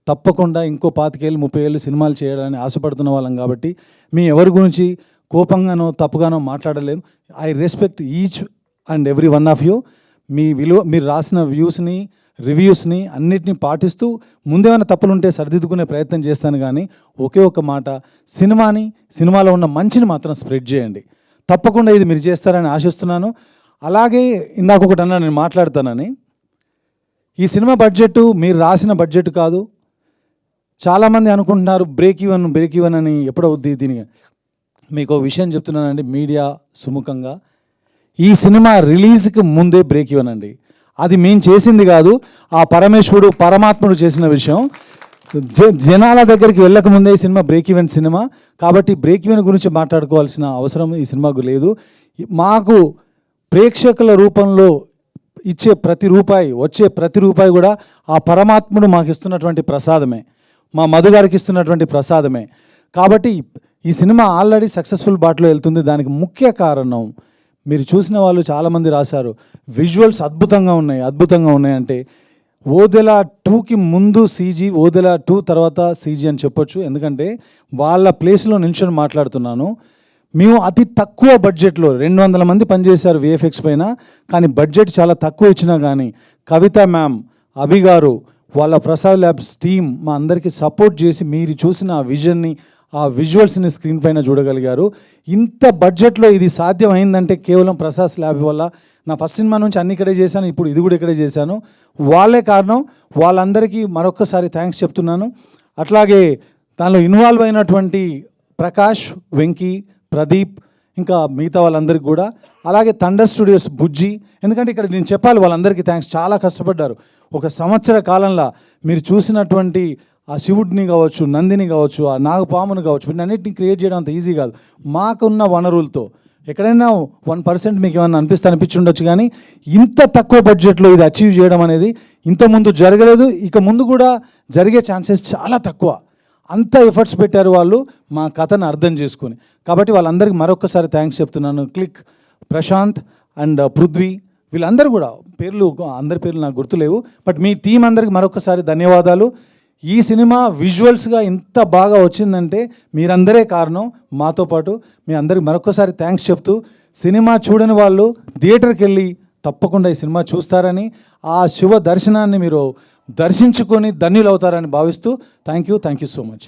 తప్పకుండా ఇంకో 25 ఏళ్ళు 30 ఏళ్ళు సినిమాలు చేయడానికి ఆశపడుతున్న వాళ్ళం. కాబట్టి మీ ఎవరి గురించి కోపంగానో తప్పుగానో మాట్లాడలేము. I respect each and every one of you. మీ విలువ, మీరు రాసిన వ్యూస్ని రివ్యూస్ని అన్నిటినీ పాటిస్తూ ముందేమైనా తప్పులుంటే సరిదిద్దుకునే ప్రయత్నం చేస్తాను. కానీ ఒకే ఒక మాట, సినిమాలో ఉన్న మంచిని మాత్రం స్ప్రెడ్ చేయండి. తప్పకుండా ఇది మీరు చేస్తారని ఆశిస్తున్నాను. అలాగే ఇందాక ఒకటి అన్నా, నేను మాట్లాడతానని, ఈ సినిమా బడ్జెట్ మీరు రాసిన బడ్జెట్ కాదు. చాలామంది అనుకుంటున్నారు బ్రేక్ ఈవెన్ అని ఎప్పుడవుద్ది. దీనికి మీకు విషయం చెప్తున్నానండి మీడియా సుముఖంగా, ఈ సినిమా రిలీజ్కి ముందే బ్రేక్ ఈవెన్ అండి. అది మేము చేసింది కాదు, ఆ పరమాత్ముడు చేసిన విషయం. జనాల దగ్గరికి వెళ్ళకముందే ఈ సినిమా బ్రేక్ ఈవెన్ సినిమా. కాబట్టి బ్రేక్ ఈవెన్ గురించి మాట్లాడుకోవాల్సిన అవసరం ఈ సినిమాకు లేదు. మాకు ప్రేక్షకుల రూపంలో ఇచ్చే ప్రతి రూపాయి, వచ్చే ప్రతి రూపాయి కూడా ఆ పరమాత్ముడు మాకు ఇస్తున్నటువంటి ప్రసాదమే, మా మధు గారికి ఇస్తున్నటువంటి ప్రసాదమే. కాబట్టి ఈ సినిమా ఆల్రెడీ సక్సెస్ఫుల్ బాటలో వెళ్తుంది. దానికి ముఖ్య కారణం మీరు చూసిన వాళ్ళు చాలామంది రాశారు, విజువల్స్ అద్భుతంగా ఉన్నాయి అంటే ఓదెలా 2కి ముందు సీజీ, ఓదెలా 2 తర్వాత సీజీ అని చెప్పొచ్చు. ఎందుకంటే వాళ్ళ ప్లేస్లో నిల్చొని మాట్లాడుతున్నాను. మేము అతి తక్కువ బడ్జెట్లో 200 మంది పనిచేశారు విఎఫ్ఎక్స్ పైన, కానీ బడ్జెట్ చాలా తక్కువ ఇచ్చినా కానీ కవిత మ్యామ్, అభి గారు, వాళ్ళ ప్రసాద్ ల్యాబ్స్ టీమ్ మా అందరికీ సపోర్ట్ చేసి మీరు చూసిన ఆ విజన్ని, ఆ విజువల్స్ని స్క్రీన్ పైన చూడగలిగారు. ఇంత బడ్జెట్లో ఇది సాధ్యం అయిందంటే కేవలం ప్రసాద్ ల్యాబ్ వల్ల. నా ఫస్ట్ సినిమా నుంచి అన్ని ఇక్కడే చేశాను, ఇప్పుడు ఇది కూడా ఇక్కడే చేశాను, వాళ్ళే కారణం. వాళ్ళందరికీ మరొక్కసారి థ్యాంక్స్ చెప్తున్నాను. అట్లాగే దానిలో ఇన్వాల్వ్ అయినటువంటి ప్రకాష్, వెంకీ, ప్రదీప్, ఇంకా మిగతా వాళ్ళందరికీ కూడా, అలాగే థండర్ స్టూడియోస్ బుజ్జి, ఎందుకంటే ఇక్కడ నేను చెప్పాలి వాళ్ళందరికీ థ్యాంక్స్, చాలా కష్టపడ్డారు. 1 సంవత్సర కాలంలో మీరు చూసినటువంటి ఆ శివుడిని కావచ్చు, నందిని కావచ్చు, ఆ నాగపామును కావచ్చు, వీటన్నిటిని క్రియేట్ చేయడం అంత ఈజీ కాదు. మాకున్న వనరులతో ఎక్కడైనా 1% మీకు ఏమన్నా అనిపించి ఉండొచ్చు, కానీ ఇంత తక్కువ బడ్జెట్లో ఇది అచీవ్ చేయడం అనేది ఇంతకుముందు జరగలేదు, ఇక ముందు కూడా జరిగే ఛాన్సెస్ చాలా తక్కువ. అంత ఎఫర్ట్స్ పెట్టారు వాళ్ళు మా కథను అర్థం చేసుకొని. కాబట్టి వాళ్ళందరికీ మరొకసారి థ్యాంక్స్ చెప్తున్నాను. క్లిక్, ప్రశాంత్, అండ్ పృథ్వీ, వీళ్ళందరూ కూడా పేర్లు, అందరి పేర్లు నాకు గుర్తులేవు, బట్ మీ టీం అందరికి మరొకసారి ధన్యవాదాలు. ఈ సినిమా విజువల్స్గా ఇంత బాగా వచ్చిందంటే మీరందరే కారణం. మాతో పాటు మీ అందరికి మరొకసారి థ్యాంక్స్ చెప్తూ, సినిమా చూడని వాళ్ళు థియేటర్కి వెళ్ళి తప్పకుండా ఈ సినిమా చూస్తారని, ఆ శివ దర్శనాన్ని మీరు దర్శించుకొని ధన్యులవుతారని భావిస్తూ థ్యాంక్ యూ సో మచ్.